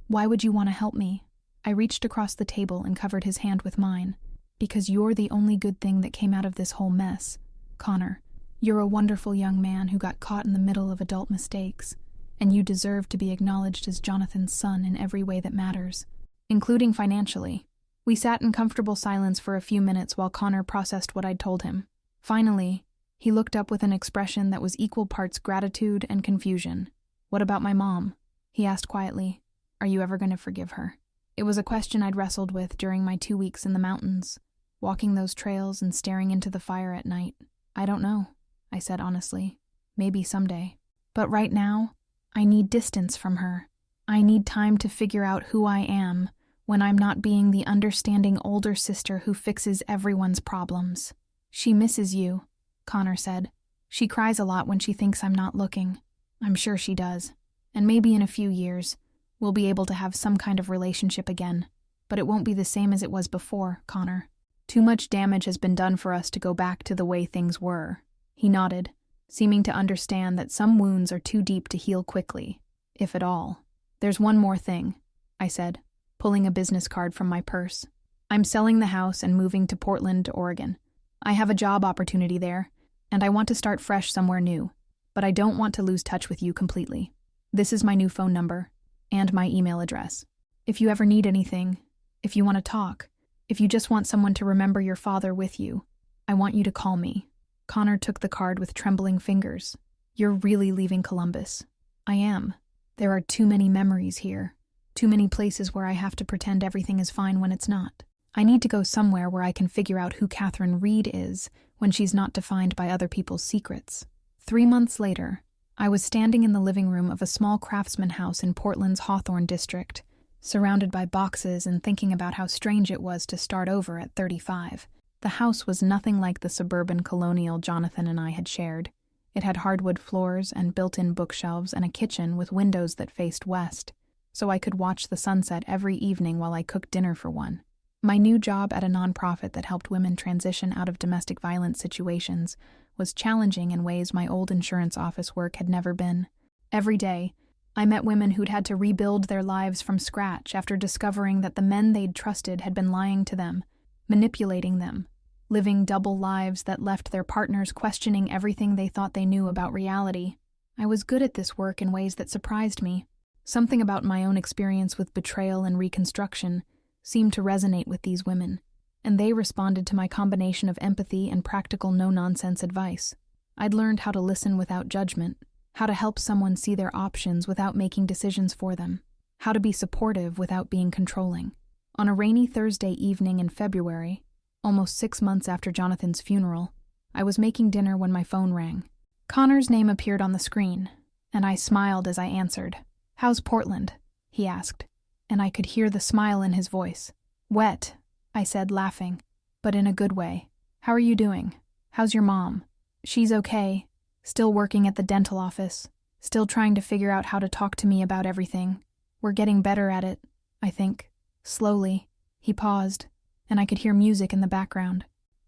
why would you want to help me? I reached across the table and covered his hand with mine. Because you're the only good thing that came out of this whole mess. Connor, you're a wonderful young man who got caught in the middle of adult mistakes, and you deserve to be acknowledged as Jonathan's son in every way that matters, including financially. We sat in comfortable silence for a few minutes while Connor processed what I'd told him. Finally, he looked up with an expression that was equal parts gratitude and confusion. What about my mom? He asked quietly. Are you ever going to forgive her? It was a question I'd wrestled with during my 2 weeks in the mountains, walking those trails and staring into the fire at night. I don't know, I said honestly. Maybe someday. But right now, I need distance from her. I need time to figure out who I am when I'm not being the understanding older sister who fixes everyone's problems. She misses you, Connor said. She cries a lot when she thinks I'm not looking. I'm sure she does. And maybe in a few years, we'll be able to have some kind of relationship again. But it won't be the same as it was before, Connor. Too much damage has been done for us to go back to the way things were. He nodded, seeming to understand that some wounds are too deep to heal quickly, if at all. There's one more thing, I said, pulling a business card from my purse. I'm selling the house and moving to Portland, Oregon. I have a job opportunity there, and I want to start fresh somewhere new, but I don't want to lose touch with you completely. This is my new phone number and my email address. If you ever need anything, if you want to talk, if you just want someone to remember your father with you, I want you to call me. Connor took the card with trembling fingers. You're really leaving Columbus. I am. There are too many memories here. Too many places where I have to pretend everything is fine when it's not. I need to go somewhere where I can figure out who Catherine Reed is when she's not defined by other people's secrets. 3 months later, I was standing in the living room of a small craftsman house in Portland's Hawthorne district, surrounded by boxes and thinking about how strange it was to start over at 35. The house was nothing like the suburban colonial Jonathan and I had shared. It had hardwood floors and built-in bookshelves and a kitchen with windows that faced west, so I could watch the sunset every evening while I cooked dinner for one. My new job at a nonprofit that helped women transition out of domestic violence situations was challenging in ways my old insurance office work had never been. Every day, I met women who'd had to rebuild their lives from scratch after discovering that the men they'd trusted had been lying to them, manipulating them, living double lives that left their partners questioning everything they thought they knew about reality. I was good at this work in ways that surprised me. Something about my own experience with betrayal and reconstruction seemed to resonate with these women, and they responded to my combination of empathy and practical no-nonsense advice. I'd learned how to listen without judgment, how to help someone see their options without making decisions for them, how to be supportive without being controlling. On a rainy Thursday evening in February, almost 6 months after Jonathan's funeral, I was making dinner when my phone rang. Connor's name appeared on the screen, and I smiled as I answered. "How's Portland?" he asked, and I could hear the smile in his voice. "Wet," I said, laughing, but in a good way. "How are you doing? How's your mom?" "She's okay. Still working at the dental office. Still trying to figure out how to talk to me about everything. We're getting better at it, I think. Slowly." He paused, and I could hear music in the background.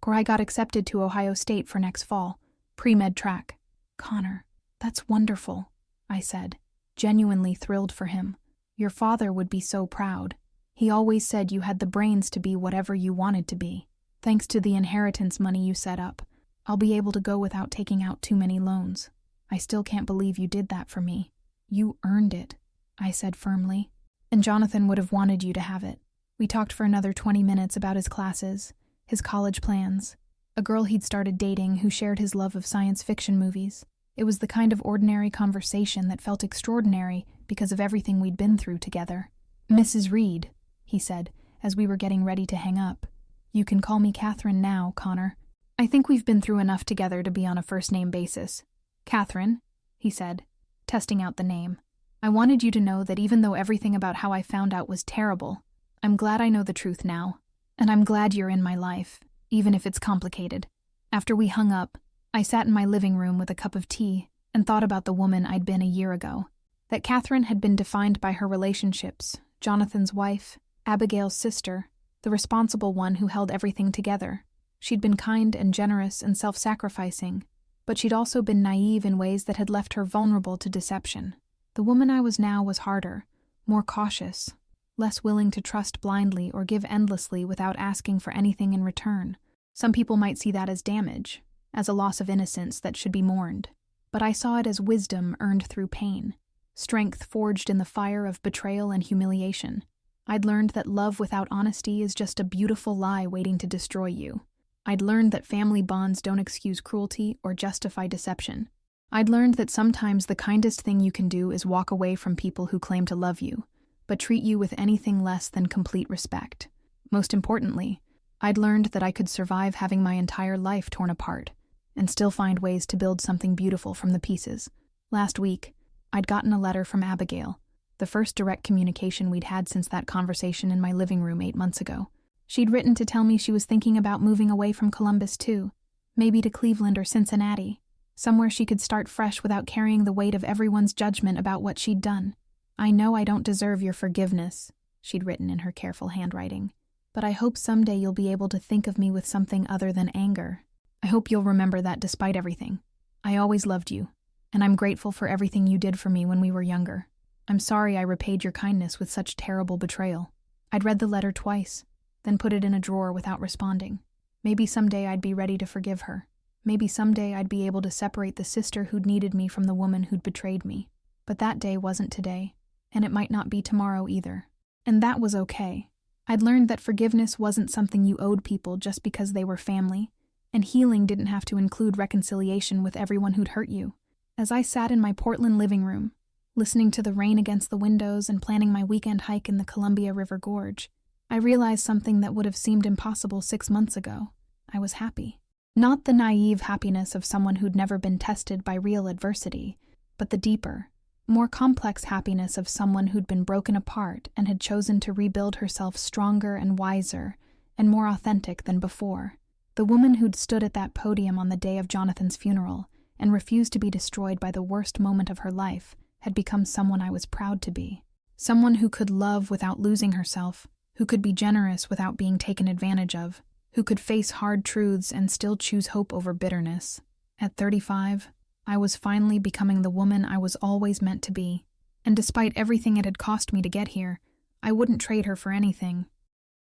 "I got accepted to Ohio State for next fall. Pre-med track." "Connor, that's wonderful," I said. genuinely thrilled for him. Your father would be so proud. He always said you had the brains to be whatever you wanted to be. Thanks to the inheritance money you set up, I'll be able to go without taking out too many loans. I still can't believe you did that for me. You earned it, I said firmly. And Jonathan would have wanted you to have it. We talked for another 20 minutes about his classes, his college plans, a girl he'd started dating who shared his love of science fiction movies. It was the kind of ordinary conversation that felt extraordinary because of everything we'd been through together. Mrs. Reed, he said, as we were getting ready to hang up. You can call me Catherine now, Connor. I think we've been through enough together to be on a first-name basis. Catherine, he said, testing out the name. I wanted you to know that even though everything about how I found out was terrible, I'm glad I know the truth now. And I'm glad you're in my life, even if it's complicated. After we hung up, I sat in my living room with a cup of tea and thought about the woman I'd been a year ago. That Catherine had been defined by her relationships, Jonathan's wife, Abigail's sister, the responsible one who held everything together. She'd been kind and generous and self-sacrificing, but she'd also been naive in ways that had left her vulnerable to deception. The woman I was now was harder, more cautious, less willing to trust blindly or give endlessly without asking for anything in return. Some people might see that as damage, as a loss of innocence that should be mourned, but I saw it as wisdom earned through pain, strength forged in the fire of betrayal and humiliation. I'd learned that love without honesty is just a beautiful lie waiting to destroy you. I'd learned that family bonds don't excuse cruelty or justify deception. I'd learned that sometimes the kindest thing you can do is walk away from people who claim to love you, but treat you with anything less than complete respect. Most importantly, I'd learned that I could survive having my entire life torn apart and still find ways to build something beautiful from the pieces. Last week, I'd gotten a letter from Abigail, the first direct communication we'd had since that conversation in my living room 8 months ago. She'd written to tell me she was thinking about moving away from Columbus too, maybe to Cleveland or Cincinnati, somewhere she could start fresh without carrying the weight of everyone's judgment about what she'd done. I know I don't deserve your forgiveness, she'd written in her careful handwriting, but I hope someday you'll be able to think of me with something other than anger. I hope you'll remember that despite everything. I always loved you, and I'm grateful for everything you did for me when we were younger. I'm sorry I repaid your kindness with such terrible betrayal. I'd read the letter twice, then put it in a drawer without responding. Maybe someday I'd be ready to forgive her. Maybe someday I'd be able to separate the sister who'd needed me from the woman who'd betrayed me. But that day wasn't today, and it might not be tomorrow either. And that was okay. I'd learned that forgiveness wasn't something you owed people just because they were family, and healing didn't have to include reconciliation with everyone who'd hurt you. As I sat in my Portland living room, listening to the rain against the windows and planning my weekend hike in the Columbia River Gorge, I realized something that would have seemed impossible 6 months ago. I was happy. Not the naive happiness of someone who'd never been tested by real adversity, but the deeper, more complex happiness of someone who'd been broken apart and had chosen to rebuild herself stronger and wiser and more authentic than before. The woman who'd stood at that podium on the day of Jonathan's funeral and refused to be destroyed by the worst moment of her life had become someone I was proud to be. Someone who could love without losing herself, who could be generous without being taken advantage of, who could face hard truths and still choose hope over bitterness. At 35, I was finally becoming the woman I was always meant to be, and despite everything it had cost me to get here, I wouldn't trade her for anything.